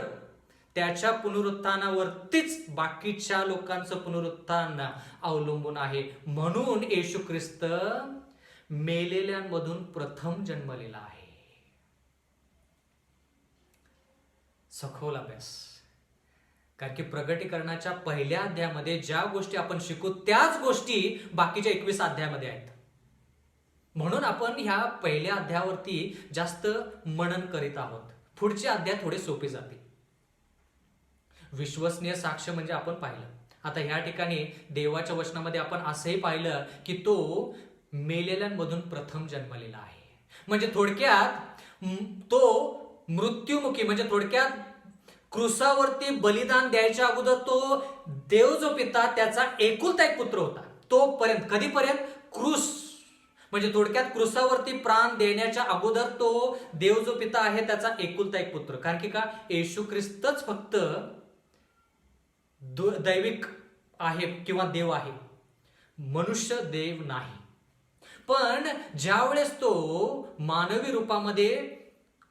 त्याच्या पुनरुत्थानावरतीच बाकीच्या लोकांचं पुनरुत्थान अवलंबून आहे. म्हणून येशू ख्रिस्त मेलेल्यांमधून प्रथम जन्मलेला आहे. सखोल अभ्यास. कारण की प्रगटीकरणाच्या पहिल्या अध्यायामध्ये ज्या गोष्टी आपण शिकू त्याच गोष्टी बाकीच्या 21 अध्यायामध्ये आहेत. म्हणून आपण ह्या पहिल्या अध्यायावरती जास्त मनन करीत आहोत. पुढचे अध्याय थोडे सोपे जातील. विश्वसनीय साक्ष म्हणजे आपण पाहिलं. आता ह्या ठिकाणी देवाच्या वचनामध्ये आपण असंही पाहिलं की तो मेलेल्यांमधून प्रथम जन्मलेला आहे. म्हणजे थोडक्यात तो मृत्युमुखी, म्हणजे थोडक्यात क्रुसावरती बलिदान द्यायच्या अगोदर तो देव जो पिता त्याचा एकुलता एक पुत्र होता. तोपर्यंत, कधीपर्यंत? क्रूस, म्हणजे थोडक्यात क्रुसावरती प्राण देण्याच्या अगोदर तो देव जो पिता आहे त्याचा एकुलता एक पुत्र. कारण की का? येशू ख्रिस्तच फक्त दैविक आहे किंवा देव आहे, मनुष्य देव नाही. पण ज्यावेळेस तो मानवी रूपामध्ये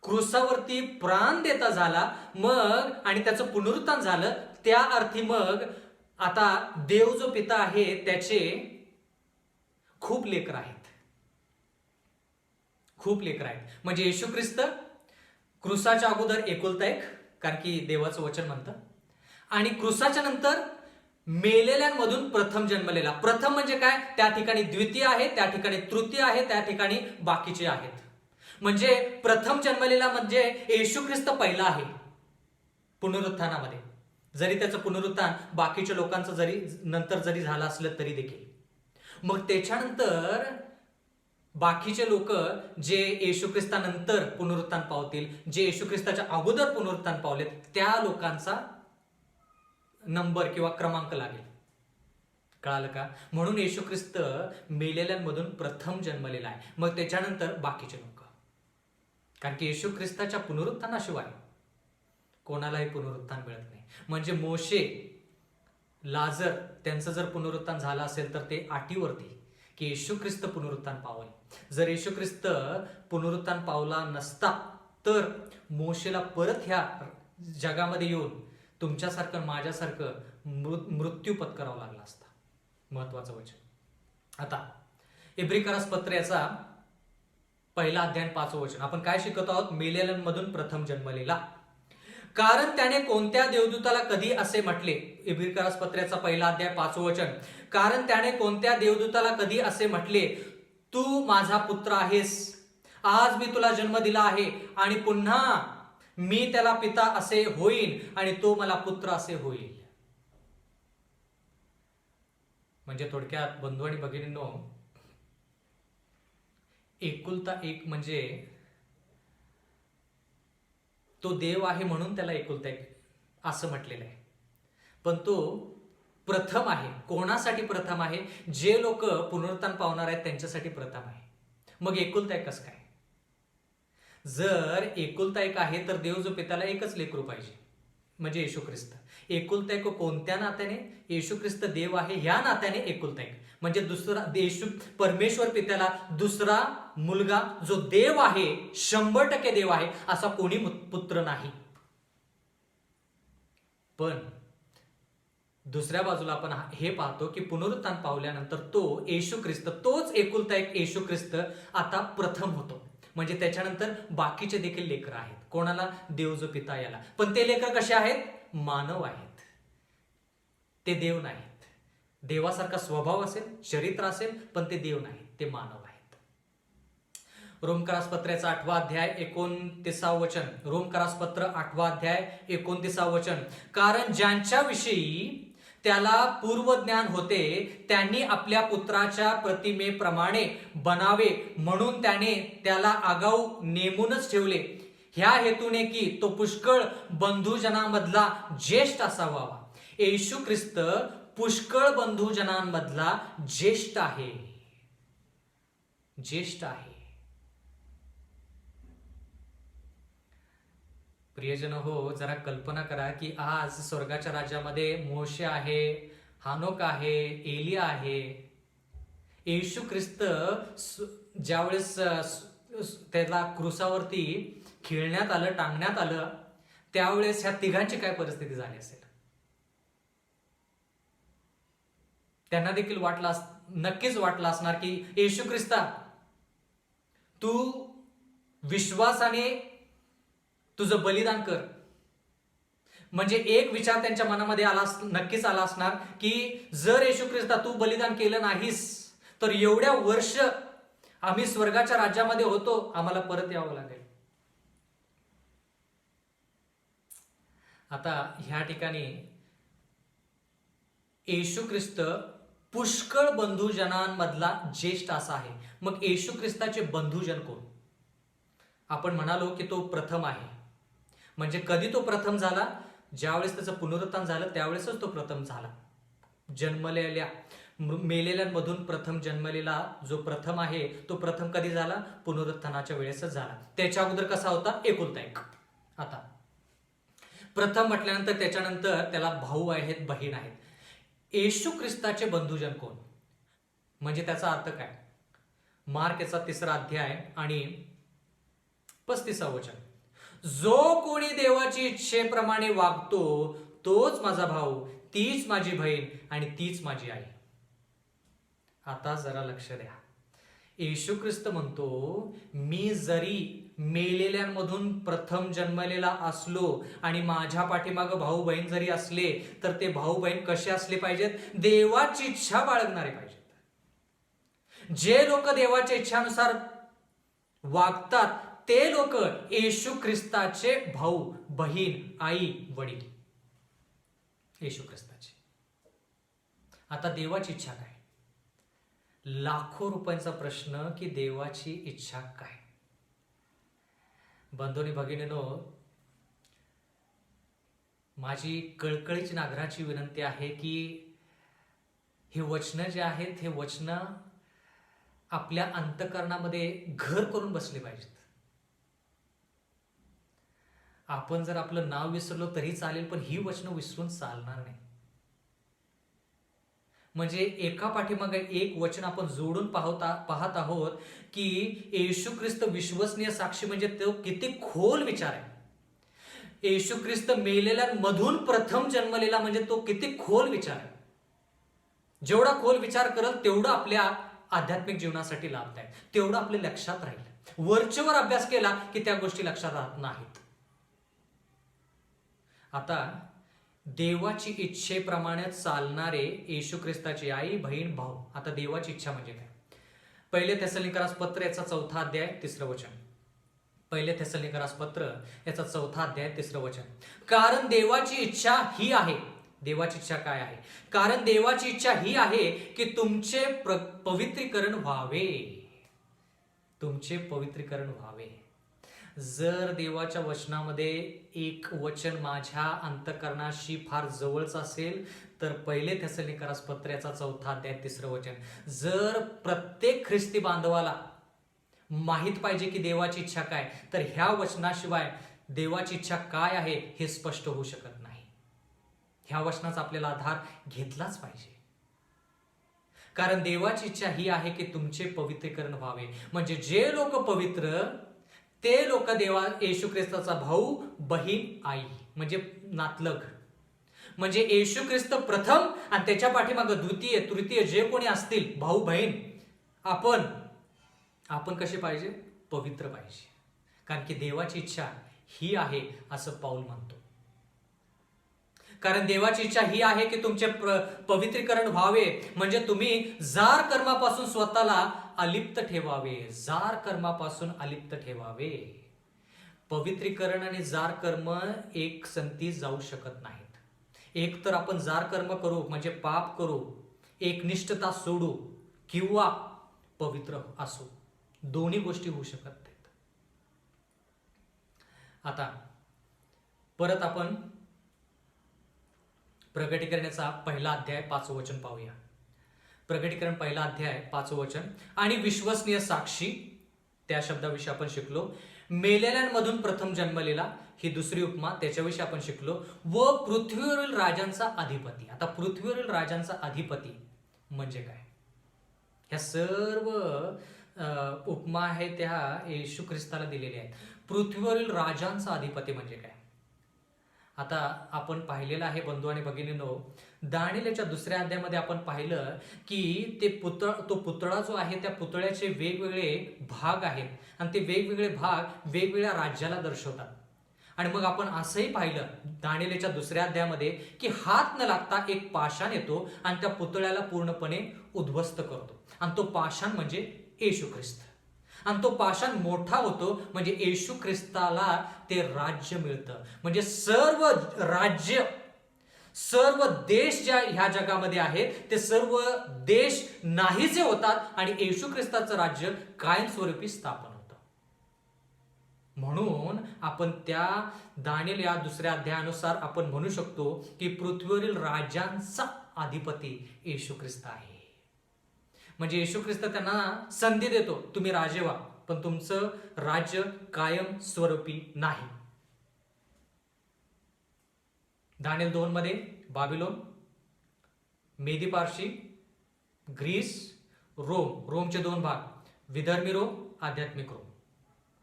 क्रुसावरती प्राण देता झाला मग आणि त्याचं पुनरुत्थान झालं, त्या अर्थी मग आता देव जो पिता आहे त्याचे खूप लेकर आहेत. म्हणजे येशू ख्रिस्त क्रुसाच्या अगोदर एकुलता एक, कारण की देवाचं वचन म्हणतं, आणि क्रुसाच्या नंतर मेलेल्यांमधून प्रथम जन्मलेला. प्रथम म्हणजे काय? त्या ठिकाणी द्वितीय आहे, त्या ठिकाणी तृतीय आहे, त्या ठिकाणी बाकीचे आहेत. म्हणजे प्रथम जन्मलेला म्हणजे येशू ख्रिस्त पहिला आहे पुनरुत्थानामध्ये. जरी त्याचं पुनरुत्थान बाकीच्या लोकांचं जरी नंतर जरी झालं असलं तरी देखील. मग त्याच्यानंतर बाकीचे लोक जे येशू ख्रिस्तानंतर पुनरुत्थान पावतील, जे येशू ख्रिस्ताच्या अगोदर पुनरुत्थान पावलेत, त्या लोकांचा नंबर किंवा क्रमांक लागेल. कळालं का? म्हणून येशू ख्रिस्त मेलेल्यांमधून प्रथम जन्मलेला आहे, मग त्याच्यानंतर बाकीचे लोक. कारण की येशू ख्रिस्ताच्या पुनरुत्थानाशिवाय कोणालाही पुनरुत्थान मिळत नाही. म्हणजे मोशे, लाजर त्यांचं जर पुनरुत्थान झालं असेल तर ते अटीवरती की येशू ख्रिस्त पुनरुत्थान पावल. जर येशू ख्रिस्त पुनरुत्थान पावला नसता तर मोशेला परत ह्या जगामध्ये येऊन तुमच्यासारखं माझ्यासारखं मृत्यू पत्करावा लागला असता. महत्वाचं वचन. आता इब्रिकरास पत्र याचा 1 अध्याय 5 वचन आपण काय शिकत आहोत? मेलेल्यांमधून प्रथम जन्मलेला. कारण त्याने कोणत्या देवदूताला कधी असे म्हटले? इब्रिकरास पत्राचा 1 अध्याय 5 वचन. कारण त्याने कोणत्या देवदूताला कधी असे म्हटले, तू माझा पुत्र आहेस, आज मी तुला जन्म दिला आहे, आणि पुन्हा मी त्याला पिता असे होईन आणि तो मला पुत्र असे होईल. म्हणजे थोडक्यात बंधू आणि भगिनींनो, एकुलता एक म्हणजे तो देव आहे म्हणून त्याला एकुलता एक असं म्हटलेलं आहे. पण तो प्रथम आहे. कोणासाठी प्रथम आहे? जे लोक पुनरुत्थान पावणार आहेत त्यांच्यासाठी प्रथम आहे. मग एकुलता एक कसं काय? जर एकुलता एक आहे तर देव जो पित्याला एकच लेकरू पाहिजे, म्हणजे येशू ख्रिस्त. एकुलता एक कोणत्या नात्याने? येशू ख्रिस्त देव आहे ह्या नात्याने एकुलता एक. म्हणजे दुसरा येशू परमेश्वर पित्याला दुसरा मुलगा जो देव आहे, 100% देव आहे, असा कोणी पुत्र नाही. पण दुसऱ्या बाजूला आपण हे पाहतो की पुनरुत्थान पावल्यानंतर तो येशू ख्रिस्त, तोच एकुलता एक येशू ख्रिस्त आता प्रथम होतो. म्हणजे त्याच्यानंतर बाकीचे देखील लेकरं आहेत. कोणाला? देव जो पिता याला. पण ते लेकर कसे आहेत? मानव आहेत, ते देव नाहीत. देवासारखा स्वभाव असेल, चरित्र असेल, पण ते देव नाहीत, ते मानव आहेत. रोमकरास पत्राचा 8 अध्याय 29 वचन. रोमकरास पत्र 8 अध्याय 29 वचन. कारण ज्यांच्याविषयी त्याला पूर्वज्ञान होते त्यांनी आपल्या पुत्राच्या प्रतिमेप्रमाणे बनावे म्हणून त्याने त्याला आगाऊ नेमूनच ठेवले, ह्या हेतूने की तो पुष्कळ बंधुजनांमधला ज्येष्ठ असावा. येशू ख्रिस्त पुष्कळ बंधुजनांमधला ज्येष्ठ आहे. ज्येष्ठ आहे. प्रियजन हो, जरा कल्पना करा की आज स्वर्गाच्या राज्यामध्ये मोशे आहे, हानोक आहे, एलिया आहे. येशू ख्रिस्त ज्यावेळेस त्याला क्रुसावरती खिळण्यात आलं, टांगण्यात आलं, त्यावेळेस ह्या तिघांची काय परिस्थिती झाली असेल? त्यांना देखील नक्कीच वाटलं असणार की येशू ख्रिस्ता, तू विश्वासाने तुझं बलिदान कर. म्हणजे एक विचार त्यांच्या मनामध्ये नक्कीच आला असणार की जर येशू ख्रिस्ता तू बलिदान केलं नाहीस तर एवढ्या वर्ष आम्ही स्वर्गाच्या राज्यामध्ये होतो, आम्हाला परत यावं लागेल. आता ह्या ठिकाणी येशू ख्रिस्त पुष्कळ बंधुजनांमधला ज्येष्ठ असा आहे. मग येशू ख्रिस्ताचे बंधुजन कोण? आपण म्हणालो की तो प्रथम आहे. म्हणजे कधी तो प्रथम झाला? ज्यावेळेस त्याचं पुनरुत्थान झालं त्यावेळेसच तो प्रथम झाला. जन्मलेल्या मेलेल्यांमधून प्रथम जन्मलेला जो प्रथम आहे तो प्रथम कधी झाला? पुनरुत्थानाच्या वेळेसच झाला. त्याच्या अगोदर कसा होता? एकुलता एक. आता प्रथम म्हटल्यानंतर त्याच्यानंतर त्याला भाऊ आहेत, बहीण आहेत. येशू ख्रिस्ताचे बंधुजन कोण? म्हणजे त्याचा अर्थ काय? मार्क याचा 3 अध्याय आणि 35 वचन. जो कोणी देवाची इच्छेप्रमाणे वागतो तोच माझा भाऊ, तीच माझी बहीण आणि तीच माझी आई. आता जरा लक्ष द्या. येशू ख्रिस्त म्हणतो, मी जरी मेलेल्यांमधून प्रथम जन्मलेला असलो आणि माझ्या पाठीमागं भाऊ बहीण जरी असले तर ते भाऊ बहीण कसे असले पाहिजेत? देवाची इच्छा बाळगणारे पाहिजेत. जे लोक देवाच्या इच्छानुसार वागतात ते लोक येशू ख्रिस्ताचे भाऊ, बहीण, आई, वडील. येशू ख्रिस्ताची. आता देवाची इच्छा काय? लाखो रुपयांचा प्रश्न की देवाची इच्छा काय? बंधूंनी भगिनीनो, माझी कळकळीची नागराची विनंती आहे की हे वचनं जे आहेत, हे वचनं आपल्या अंतःकरणामध्ये घर करून बसले पाहिजेत. आपण जर आपलं नाव विसरलो तरी चालेल, पण ही वचनं विसरून चालणार नाही. म्हणजे एका पाठीमागे एक वचन आपण जोडून पाहत आहोत की येशू ख्रिस्त विश्वसनीय साक्षी, म्हणजे तो किती खोल विचार आहे. येशू ख्रिस्त मेलेल्यांमधून प्रथम जन्मलेला, म्हणजे तो किती खोल विचार आहे. जेवढा खोल विचार करल तेवढं आपल्या आध्यात्मिक जीवनासाठी लाभदायक, तेवढं आपल्या लक्षात राहील. वरचेवर अभ्यास केला की त्या गोष्टी लक्षात राहत नाहीत. आता देवाची इच्छेप्रमाणे चालणारे येशू ख्रिस्ताची आई, बहीण, भाऊ. आता देवाची इच्छा म्हणजे काय? पहिले थेसलोनिकरास पत्र याचा 4 अध्याय 3 वचन. पहिले थेसलोनिकरास पत्र याचा 4 अध्याय 3 वचन. कारण देवाची इच्छा ही आहे. देवाची इच्छा काय आहे? कारण देवाची इच्छा ही आहे की तुमचे पवित्रीकरण व्हावे. तुमचे पवित्रीकरण व्हावे. जर देवाच्या वचनामध्ये एक वचन माझ्या अंतःकरणाशी फार जवळच असेल तर पहिले थेसलोनिकरास पत्र याचा 4 अध्याय 3 वचन. जर प्रत्येक ख्रिस्ती बांधवाला माहित पाहिजे की देवाची इच्छा काय, तर ह्या वचनाशिवाय देवाची इच्छा काय आहे हे स्पष्ट होऊ शकत नाही. ह्या वचनाचा आपल्याला आधार घेतलाच पाहिजे. कारण देवाची इच्छा ही आहे की तुमचे पवित्रीकरण व्हावे. म्हणजे जे लोक पवित्र ते लोक येशू ख्रिस्ताचा भाऊ, बहीण, आई, म्हणजे नातलग. म्हणजे येशू ख्रिस्त प्रथम आणि त्याच्या पाठीमागे द्वितीय, तृतीय जे कोणी असतील भाऊ बहीण, आपण कसे पाहिजे? पवित्र पाहिजे. कारण की देवाची इच्छा ही आहे असं पाऊल म्हणतो. कारण देवाची इच्छा ही आहे की तुमचे पवित्रीकरण व्हावे, म्हणजे तुम्ही जार कर्मापासून स्वतःला अलिप्त ठेवावे. जार कर्मापासून अलिप्त ठेवावे. पवित्रीकरण आणि जार कर्म एक संगती जाऊ शकत नाहीत. एक तर आपण जार कर्म करू म्हणजे पाप करू, एकनिष्ठता सोडू, किंवा पवित्र असू. दोन्ही गोष्टी होऊ शकत नाहीत. आता परत आपण प्रकटीकरणाचा 1 अध्याय 5 वचन पाहूया. प्रकटीकरण 1 अध्याय 5 वचन. आणि विश्वसनीय साक्षी, त्या शब्दाविषयी आपण शिकलो. मेलेल्यांमधून प्रथम जन्मलेला, ही दुसरी उपमा, त्याच्याविषयी आपण शिकलो. व पृथ्वीवरील राजांचा अधिपती. आता पृथ्वीवरील राजांचा अधिपती म्हणजे काय? ह्या सर्व उपमा आहेत त्या येशू ख्रिस्ताला दिलेल्या आहेत. पृथ्वीवरील राजांचा अधिपती म्हणजे काय? आता आपण पाहिलेलं आहे बंधू आणि भगिनींनो, दानिएलच्या 2 अध्यायामध्ये आपण पाहिलं की तो पुतळा जो आहे त्या पुतळ्याचे वेगवेगळे भाग आहेत आणि ते वेगवेगळे भाग वेगवेगळ्या राज्याला दर्शवतात. आणि मग आपण असंही पाहिलं दानिएलच्या 2 अध्यायामध्ये की हात न लागता एक पाषाण येतो आणि त्या पुतळ्याला पूर्णपणे उद्ध्वस्त करतो. आणि तो पाषाण म्हणजे येशू ख्रिस्त. आणि तो पाषाण मोठा होतो म्हणजे येशू ख्रिस्ताला ते राज्य मिळतं. म्हणजे सर्व राज्य, सर्व देश ज्या ह्या जगामध्ये आहेत ते सर्व देश नाहीसे होतात आणि येशू ख्रिस्ताचं राज्य कायमस्वरूपी स्थापन होतं. म्हणून आपण त्या दानिएल या 2 अध्यायानुसार आपण म्हणू शकतो की पृथ्वीवरील राजांचा अधिपती येशू ख्रिस्त आहे. म्हणजे येशू ख्रिस्त त्यांना संधी देतो, तुम्ही राजे व्हा, पण तुमचं राज्य कायम स्वरूपी नाही. दानिएल 2 मध्ये बाबिलोन, मेदी पारशी, ग्रीस, रोम, रोमचे 2 भाग, विधर्मी रोम, आध्यात्मिक रोम.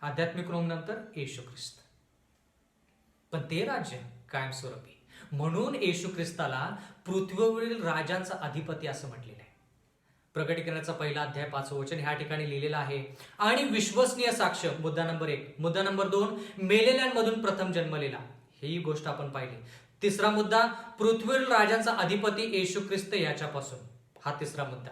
आध्यात्मिक रोम नंतर येशू ख्रिस्त. पण ते राज्य कायमस्वरूपी. म्हणून येशू ख्रिस्ताला पृथ्वीवरील राजांचा अधिपती असं म्हटलेलं आहे. प्रकटीकरणाचा 1 अध्याय 5 वचन ह्या ठिकाणी लिहिलेलं आहे. आणि विश्वसनीय साक्ष, मुद्दा नंबर 1. मुद्दा नंबर 2, मेलेल्यांमधून प्रथम जन्मलेला, ही गोष्ट आपण पाहिली. 3रा मुद्दा, पृथ्वीवरील राजांचा अधिपती येशू ख्रिस्त याच्यापासून, हा 3रा मुद्दा.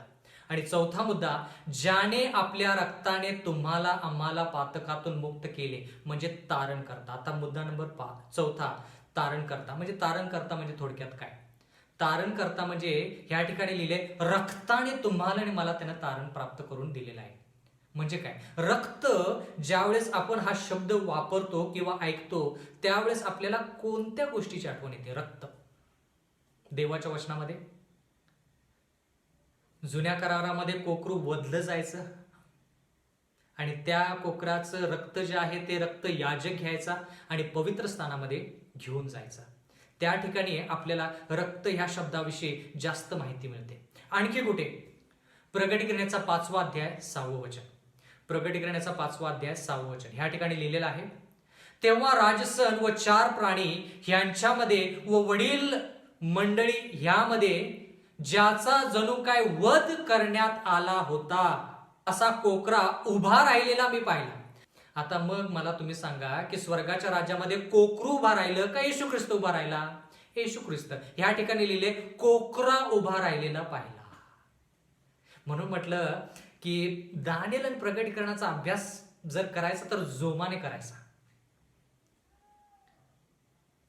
आणि 4था मुद्दा, ज्याने आपल्या रक्ताने तुम्हाला आम्हाला पातकातून मुक्त केले, म्हणजे तारण करता. आता मुद्दा नंबर 4, तारण करता. म्हणजे तारण करता म्हणजे थोडक्यात काय? तारण करता म्हणजे ह्या ठिकाणी लिहिले रक्ताने तुम्हाला आणि मला त्यानं तारण प्राप्त करून दिलेलं आहे. म्हणजे काय, रक्त ज्यावेळेस आपण हा शब्द वापरतो किंवा ऐकतो त्यावेळेस आपल्याला कोणत्या गोष्टीची आठवण येते? रक्त. देवाच्या वचनामध्ये जुन्या करारामध्ये कोकरू वधलं जायचं आणि त्या कोकराचं रक्त जे आहे ते रक्त याजक घ्यायचा आणि पवित्र स्थानामध्ये घेऊन जायचा. त्या ठिकाणी आपल्याला रक्त ह्या शब्दाविषयी जास्त माहिती मिळते. आणखी कुठे? प्रगटीकरणाचा 5वा अध्याय 6वं वचन. प्रगटीकरणाचा 5वा अध्याय 6वं वचन ह्या ठिकाणी लिहिलेलं आहे, तेव्हा राजसन व 4 प्राणी ह्यांच्यामध्ये व वडील मंडळी ह्यामध्ये ज्याचा जणू काय वध करण्यात आला होता असा कोकरा उभा राहिलेला मी पाहिला. आता मग मला तुम्ही सांगा की स्वर्गाच्या राज्यामध्ये कोकरू उभा राहिलं का येशू ख्रिस्त उभा राहिला? येशू ख्रिस्त. ह्या ठिकाणी लिहिले कोकरा उभा राहिलेला पाहिला. म्हणून म्हटलं की दानिएल आणि प्रगटीकरणाचा अभ्यास जर करायचा तर जोमाने करायचा.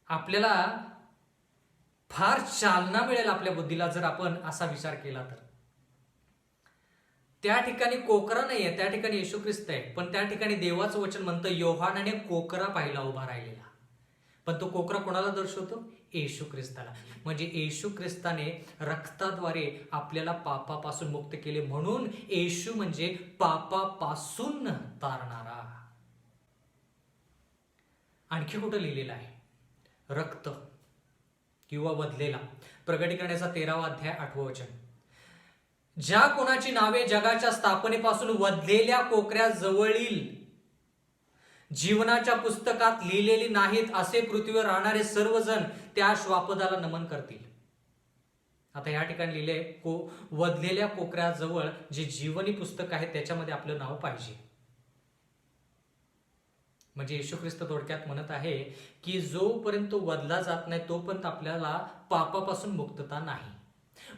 आपल्याला फार चालना मिळेल आपल्या बुद्धीला जर आपण असा विचार केला तर. त्या ठिकाणी कोकरा नाहीये, त्या ठिकाणी येशू ख्रिस्त आहे. पण त्या ठिकाणी देवाचं वचन म्हणतं योहानाने कोकरा पाहिला उभा राहिलेला. पण तो कोकरा कोणाला दर्शवतो? येशू ख्रिस्ताला. म्हणजे येशू ख्रिस्ताने रक्ताद्वारे आपल्याला पापापासून मुक्त केले, म्हणून येशू म्हणजे पापापासून तारणारा. आणखी कुठं लिहिलेलं आहे? रक्त किंवा वधलेला. प्रगटीकरणाचा 13वा अध्याय 8वं वचन, ज्या कोणाची नावे जगाच्या स्थापनेपासून वधलेल्या कोकऱ्या जवळील जीवनाच्या पुस्तकात लिहिलेली नाहीत असे पृथ्वीवर राहणारे सर्वजण त्या श्वापदाला नमन करतील. आता या ठिकाणी लिहिले वधलेल्या कोकऱ्याजवळ जे जीवनी पुस्तक आहे त्याच्यामध्ये आपलं नाव पाहिजे. म्हणजे येशू ख्रिस्त थोडक्यात म्हणत आहे की जोपर्यंत वधला जात नाही तोपर्यंत आपल्याला पापापासून मुक्तता नाही.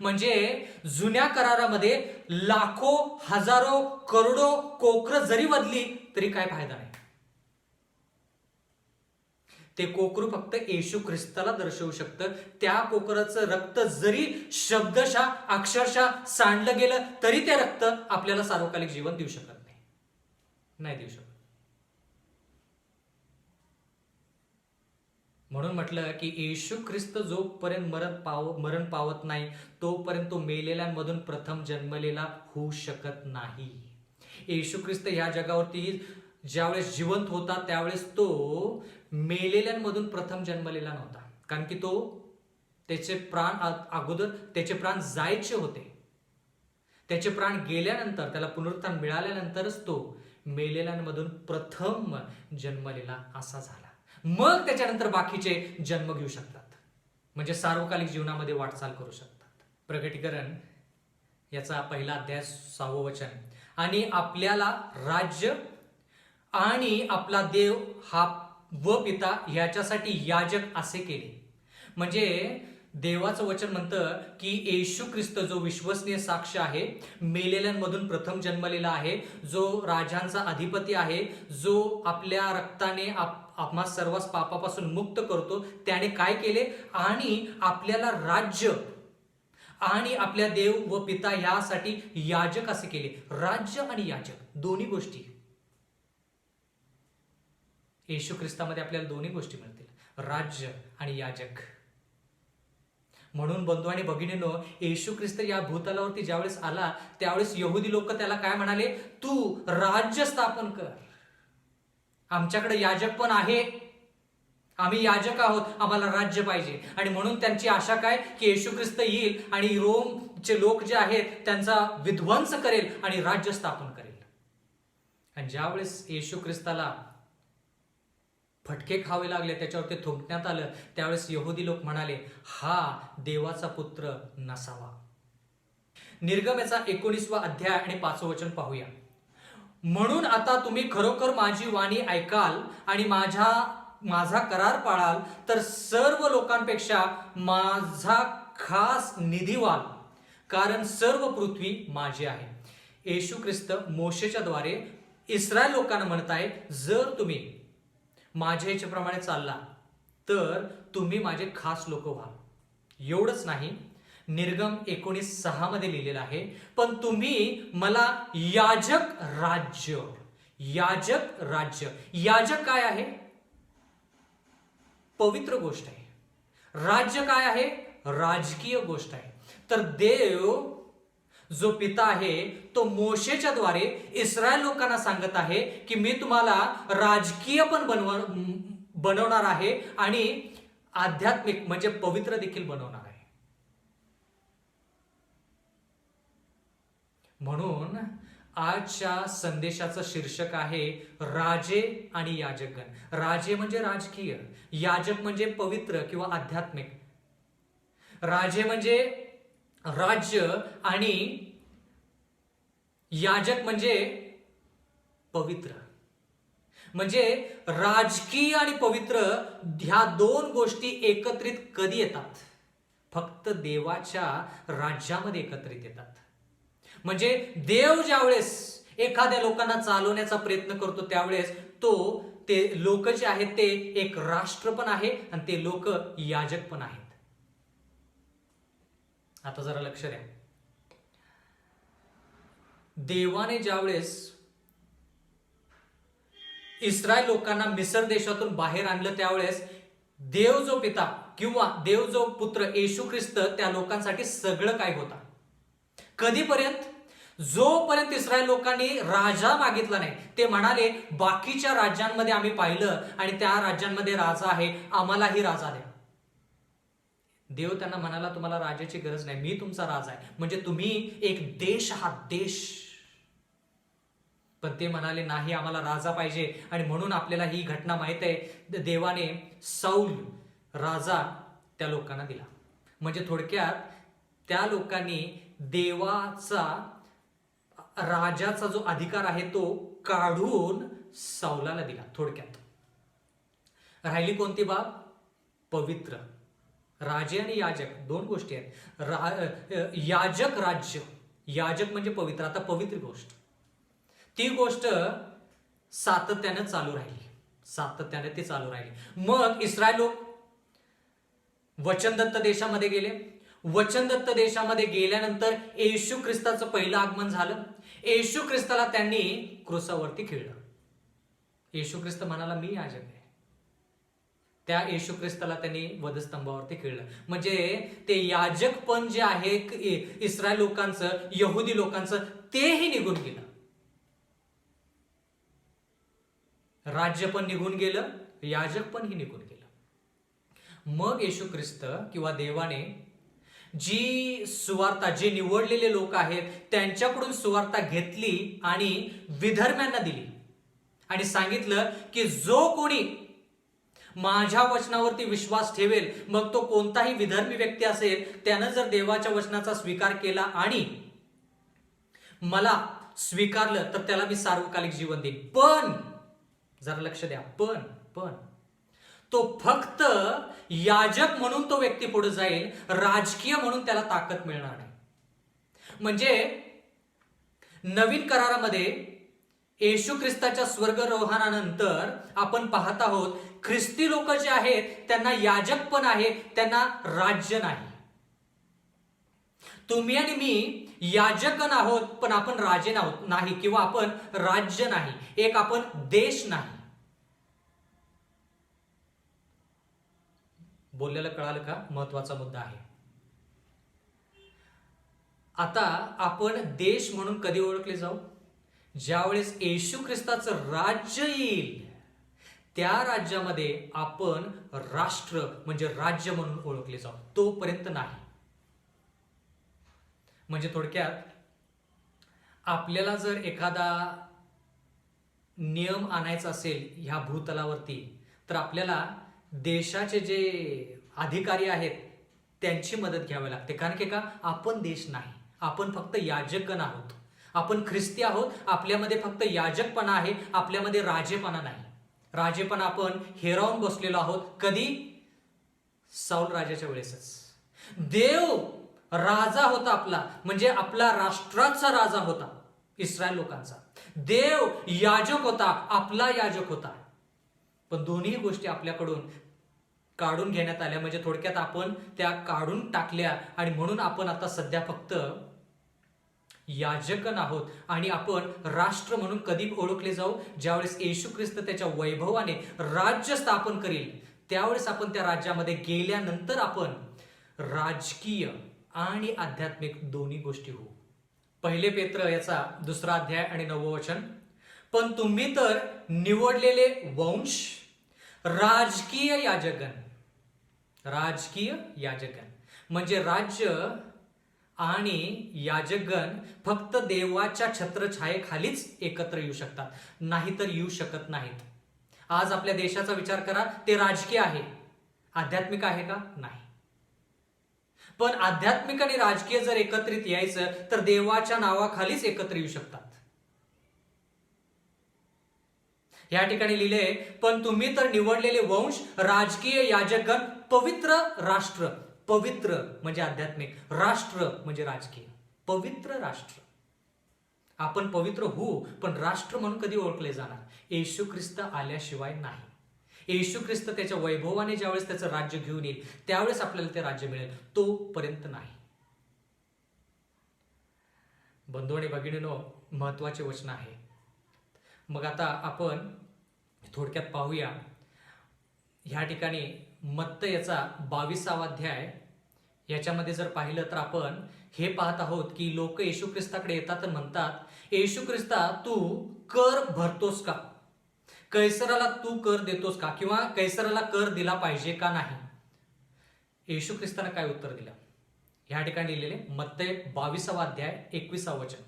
म्हणजे जुन्या करारामध्ये लाखो, हजारो, करोडो कोकरं जरी वधली तरी काय फायदा नाही. ते कोकरू फक्त येशू ख्रिस्ताला दर्शवू शकतं. त्या कोकराचं रक्त जरी शब्दशः अक्षरशः सांडलं गेलं तरी ते रक्त आपल्याला सार्वकालिक जीवन देऊ शकत नाही देऊ शकत. म्हणून म्हटलं की येशू ख्रिस्त जोपर्यंत मरण पावत नाही तोपर्यंत तो मेलेल्यांमधून प्रथम जन्मलेला होऊ शकत नाही. येशू ख्रिस्त या जगावरती ज्यावेळेस जिवंत होता त्यावेळेस तो मेलेल्यांमधून प्रथम जन्मलेला नव्हता. कारण की तो त्याचे प्राण अगोदर त्याचे प्राण जायचे होते. त्याचे प्राण गेल्यानंतर त्याला पुनरुत्थान मिळाल्यानंतरच तो मेलेल्यांमधून प्रथम जन्मलेला असा झाला. मग त्याच्यानंतर बाकीचे जन्म घेऊ शकतात, म्हणजे सार्वकालिक जीवनामध्ये वाटचाल करू शकतात. प्रगटीकरण याचा 1ला अध्याय 6वं वचन, आणि आपल्याला राज्य आणि आपला देव हा व पिता याच्यासाठी याजक असे केले. म्हणजे देवाचं वचन म्हणतं की येशू ख्रिस्त जो विश्वसनीय साक्ष आहे, मेलेल्यांमधून प्रथम जन्मलेला आहे, जो राजांचा अधिपती आहे, जो आपल्या रक्ताने आम्हा सर्वच पापापासून मुक्त करतो, त्याने काय केले? आणि आपल्याला राज्य आणि आपल्या देव व पिता यासाठी याजक असे केले. राज्य आणि याजक दोन्ही गोष्टी येशू ख्रिस्तामध्ये आपल्याला दोन्ही गोष्टी मिळतील, राज्य आणि याजक. म्हणून बंधू आणि भगिनींनो, येशू ख्रिस्त या भूतलावरती ज्यावेळेस आला त्यावेळेस यहुदी लोक त्याला काय म्हणाले? तू राज्य स्थापन कर. आमच्याकडे याजक पण आहे, आम्ही याजक आहोत, आम्हाला राज्य पाहिजे. आणि म्हणून त्यांची आशा काय की येशू ख्रिस्त येईल आणि रोमचे लोक जे आहेत त्यांचा विध्वंस करेल आणि राज्य स्थापन करेल. आणि ज्यावेळेस येशू ख्रिस्ताला फटके खावे लागले, त्याच्यावरती थुंकण्यात आलं, त्यावेळेस यहुदी लोक म्हणाले हा देवाचा पुत्र नसावा. निर्गमनाचा 19वा अध्याय आणि 5वं वचन पाहूया. म्हणून आता तुम्ही खरोखर माझी वाणी ऐकाल आणि माझा करार पाळाल तर सर्व लोकांपेक्षा माझा खास निधी व्हाल, कारण सर्व पृथ्वी माझी आहे. येशू ख्रिस्त मोशेच्या द्वारे इस्रायल लोकांना म्हणत आहे, जर तुम्ही माझ्या इच्छेप्रमाणे चालला तर तुम्ही माझे खास लोक व्हाल. एवढंच नाही, निर्गम 19:6 मध्ये लिहिलेलं आहे, पण तुम्ही मला याजक राज्य. याजक राज्य. याजक काय आहे? पवित्र गोष्ट आहे. राज्य काय आहे? राजकीय गोष्ट आहे. तर देव जो पिता आहे तो मोशेच्या द्वारे इस्रायल लोकांना सांगत आहे की मी तुम्हाला राजकीय पण बनवणार आहे आणि आध्यात्मिक म्हणजे पवित्र देखील बनवणार आहे. म्हणून आजच्या संदेशाचं शीर्षक आहे राजे आणि याजकगण. राजे म्हणजे राजकीय, याजक म्हणजे पवित्र किंवा आध्यात्मिक. राजे म्हणजे राज्य आणि याजक म्हणजे पवित्र. म्हणजे राजकीय आणि पवित्र ह्या दोन गोष्टी एकत्रित कधी येतात? फक्त देवाच्या राज्यामध्ये एकत्रित येतात. म्हणजे देव ज्यावेळेस एखाद्या लोकांना चालवण्याचा प्रयत्न करतो त्यावेळेस ते लोक जे आहेत ते एक राष्ट्र पण आहे आणि ते लोक याजक पण आहेत. आता जरा लक्ष द्या. देवाने ज्यावेळेस इस्रायल लोकांना मिस्र देशातून बाहेर आणलं त्यावेळेस देव जो पिता किंवा देव जो पुत्र येशू ख्रिस्त त्या लोकांसाठी सगळं काय होता. कधीपर्यंत? जोपर्यंत इस्रायल लोकांनी राजा मागितला नाही. ते म्हणाले बाकीच्या राज्यांमध्ये आम्ही पाहिलं आणि त्या राज्यांमध्ये राजा आहे, आम्हालाही राजा द्या. देव त्यांना म्हणाला तुम्हाला राजाची गरज नाही, मी तुमचा राजा आहे. म्हणजे तुम्ही एक देश आहात, देश. पण ते म्हणाले नाही, आम्हाला राजा पाहिजे. आणि म्हणून आपल्याला ही घटना माहित आहे, देवाने सौल राजा त्या लोकांना दिला. म्हणजे थोडक्यात त्या लोकांनी देवाचा राजाचा जो अधिकार आहे तो काढून सौलाला दिला. थोडक्यात राहिली कोणती बाब? पवित्र. राजे आणि याजक दोन गोष्टी आहेत. याजक राज्य, याजक म्हणजे पवित्र. आता पवित्र गोष्ट, ती गोष्ट सातत्याने चालू राहिली, सातत्याने ती चालू राहिली. मग इस्रायल लोक वचनदत्त देशामध्ये गेले. वचनदत्त देशामध्ये गेल्यानंतर येशू ख्रिस्ताचं पहिलं आगमन झालं. येशू ख्रिस्ताला त्यांनी क्रूसावरती खिळलं. येशू ख्रिस्त म्हणाला मी याजक आहे. त्या येशू ख्रिस्ताला त्यांनी वधस्तंभावरती खिळलं. म्हणजे ते याजक पण जे आहे इस्रायल लोकांचं, यहुदी लोकांचं, तेही निघून गेलं. राज्य पण निघून गेलं, याजक पण ही निघून गेलं. मग येशू ख्रिस्त किंवा देवाने जी सुवार्ता, जे निवडलेले लोक आहेत त्यांच्याकडून सुवार्ता घेतली आणि विधर्म्यांना दिली आणि सांगितलं की जो कोणी माझ्या वचनावरती विश्वास ठेवेल, मग तो कोणताही विधर्मी व्यक्ती असेल, त्यानं जर देवाच्या वचनाचा स्वीकार केला आणि मला स्वीकारलं तर त्याला मी सार्वकालिक जीवन देईन. पण जरा लक्ष द्या, पण तो फक्त याजक म्हणून तो व्यक्ती पुढे जाईल, राजकीय म्हणून त्याला ताकद मिळणार नाही. म्हणजे नवीन करारामध्ये येशू ख्रिस्ताच्या स्वर्गरोहणानंतर आपण पाहत आहोत ख्रिस्ती लोक जे आहेत त्यांना याजक पण आहे, त्यांना राज्य नाही. तुम्ही आणि मी याजक आहोत पण आपण राजे नाही किंवा आपण राज्य नाही, एक आपण देश नाही. बोललेलं कळालं का? महत्वाचा मुद्दा आहे. आता आपण देश म्हणून कधी ओळखले जाऊ? ज्यावेळेस येशू ख्रिस्ताचं राज्य येईल त्या राज्यामध्ये आपण राष्ट्र म्हणजे राज्य म्हणून ओळखले जाऊ, तोपर्यंत नाही. म्हणजे थोडक्यात आपल्याला जर एखादा नियम आणायचा असेल ह्या भूतलावरती तर आपल्याला देशाचे जे अधिकारी आहेत त्यांची मदत घ्यावी लागते. कारण की का? आपण देश नाही, आपण फक्त याजकगण आहोत, आपण ख्रिस्ती आहोत. आपल्यामध्ये फक्त याजकपणा आहे, आपल्यामध्ये राजेपणा नाही. राजेपणा आपण हेरावून बसलेलो आहोत. कधी? साऊल राजाच्या वेळेसच. देव राजा होता आपला, म्हणजे आपला राष्ट्राचा राजा होता इस्रायल लोकांचा. देव याजक होता, आपला याजक होता. पण दोन्ही गोष्टी आपल्याकडून काढून घेण्यात आल्या, म्हणजे थोडक्यात आपण त्या काढून टाकल्या आणि म्हणून आपण आता सध्या फक्त याजक आहोत. आणि आपण राष्ट्र म्हणून कधी ओळखले जाऊ? ज्यावेळेस येशू ख्रिस्त त्याच्या वैभवाने राज्य स्थापन करेल, त्यावेळेस आपण त्या राज्यामध्ये गेल्यानंतर आपण राजकीय आणि आध्यात्मिक दोन्ही गोष्टी होऊ. पहिले पेत्र याचा 2 अध्याय आणि 9 वचन. पण तुम्ही तर निवडलेले वंश, राजकीय याजकगण. राजकीय याजकगण म्हणजे राज्य आणि याजकगण फक्त देवाच्या छत्रछायेखालीच एकत्र येऊ शकतात, नाहीतर येऊ शकत नाहीत. आज आपल्या देशाचा विचार करा, ते राजकीय आहे, आध्यात्मिक आहे का? नाही. पण आध्यात्मिक आणि राजकीय जर एकत्रित यायचं तर देवाच्या नावाखालीच एकत्र येऊ शकतात. या ठिकाणी लिहिले, पण तुम्ही तर निवडलेले वंश, राजकीय याजकगण, पवित्र राष्ट्र. पवित्र म्हणजे आध्यात्मिक, राष्ट्र म्हणजे राजकीय. पवित्र राष्ट्र. आपण पवित्र होऊ, पण राष्ट्र म्हणून कधी ओळखले जाणार? येशू ख्रिस्त आल्याशिवाय नाही. येशू ख्रिस्त त्याच्या वैभवाने ज्यावेळेस त्याचं राज्य घेऊन येईल, त्यावेळेस आपल्याला ते राज्य मिळेल, तोपर्यंत नाही. बंधू आणि भगिनींनो, महत्वाचे वचन आहे. मग आता आपण थोडक्यात पाहूया. ह्या ठिकाणी मत्ती याचा 22 अध्याय याच्यामध्ये जर पाहिलं तर आपण हे पाहत आहोत की लोक येशू ख्रिस्ताकडे येतात आणि म्हणतात, येशू ख्रिस्ता तू कर भरतोस का? कैसराला तू कर देतोस का? किंवा कैसराला कर दिला पाहिजे का नाही? येशू ख्रिस्तानं काय उत्तर दिलं? ह्या ठिकाणी लिहिलेले मत्ती 22 अध्याय 21 वचन.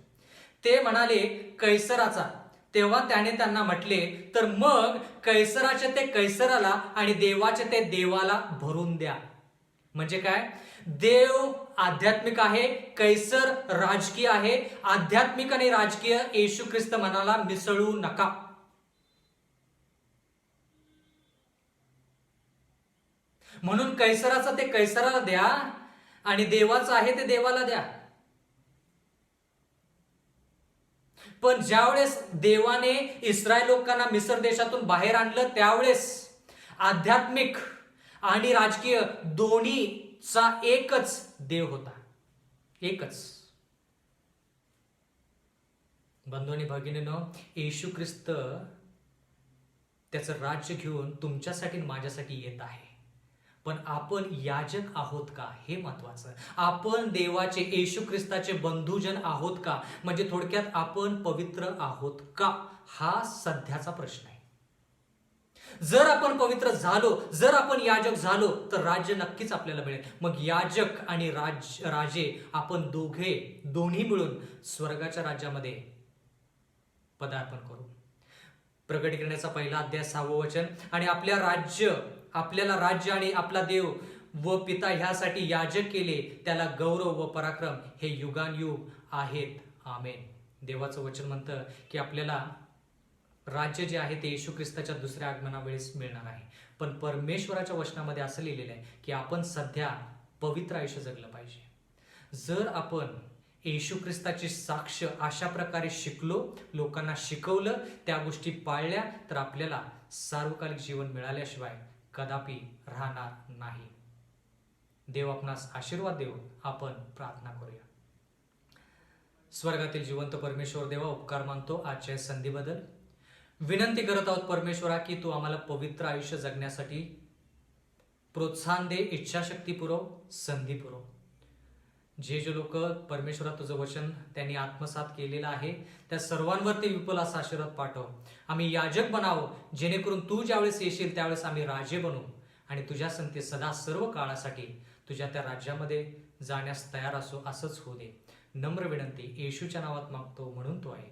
ते म्हणाले कैसराचा. तेव्हा त्याने त्यांना म्हटले, तर मग कैसराचे ते कैसराला आणि देवाचे ते देवाला भरून द्या. म्हणजे काय? देव आध्यात्मिक आहे, कैसर राजकीय आहे. आध्यात्मिक आणि राजकीय येशू ख्रिस्त मनाला मिसळू नका. म्हणून कैसराचं ते कैसराला द्या आणि देवाचं आहे ते देवाला द्या. पण ज्यावेळेस देवाने इस्रायल लोकांना मिस्र देशातून बाहेर आणलं, त्यावेळेस आध्यात्मिक आणि राजकीय दोन्हीचा एकच देव होता, एकच. बंधू आणि भगिनींनो, येशू ख्रिस्त त्याचं राज्य घेऊन तुमच्यासाठी माझ्यासाठी येत आहे. पण आपण याजक आहोत का, हे महत्वाचं. आपण देवाचे, येशू ख्रिस्ताचे बंधुजन आहोत का? म्हणजे थोडक्यात आपण पवित्र आहोत का, हा सध्याचा प्रश्न आहे. जर आपण पवित्र झालो, जर आपण याजक झालो, तर राज्य नक्कीच आपल्याला मिळेल. मग याजक आणि राजे आपण दोन्ही मिळून स्वर्गाच्या राज्यामध्ये पदार्पण करू. प्रकटीकरणाचा 1 अध्याय 6 वचन. आणि आपल्याला राज्य आणि आपला देव व पिता ह्यासाठी याजक केले, त्याला गौरव व पराक्रम हे युगानयुग आहेत. आमेन. देवाचं वचन म्हणतं की आपल्याला राज्य जे आहे ते येशू ख्रिस्ताच्या दुसऱ्या आगमनावेळेस मिळणार आहे. पण परमेश्वराच्या वचनामध्ये असं लिहिलेलं आहे की आपण सध्या पवित्र आयुष्य जगलं पाहिजे. जर आपण येशू ख्रिस्ताची साक्ष अशा प्रकारे शिकलो, लोकांना शिकवलं, त्या गोष्टी पाळल्या, तर आपल्याला सार्वकालिक जीवन मिळाल्याशिवाय कदापि राहणार नाही. देव आपणास आशीर्वाद देऊ. आपण प्रार्थना करूया. स्वर्गातील जिवंत परमेश्वर देवा, उपकार मानतो आजच्या संधीबद्दल. विनंती करत आहोत परमेश्वरा की तू आम्हाला पवित्र आयुष्य जगण्यासाठी प्रोत्साहन दे, इच्छाशक्ती पुरव, संधी पुरव. जे लोक परमेश्वरा तुझं वचन त्यांनी आत्मसात केलेलं आहे, त्या सर्वांवरती विपुल असा आशीर्वाद पाठव. आम्ही याजक बनावं, जेणेकरून तू ज्यावेळेस येशील त्यावेळेस आम्ही राजे बनू आणि तुझ्या संगती सदा सर्व काळासाठी तुझ्या त्या राज्यामध्ये जाण्यास तयार असो. असंच होऊ दे. नम्र विनंती येशूच्या नावात मागतो, म्हणून तो आहे.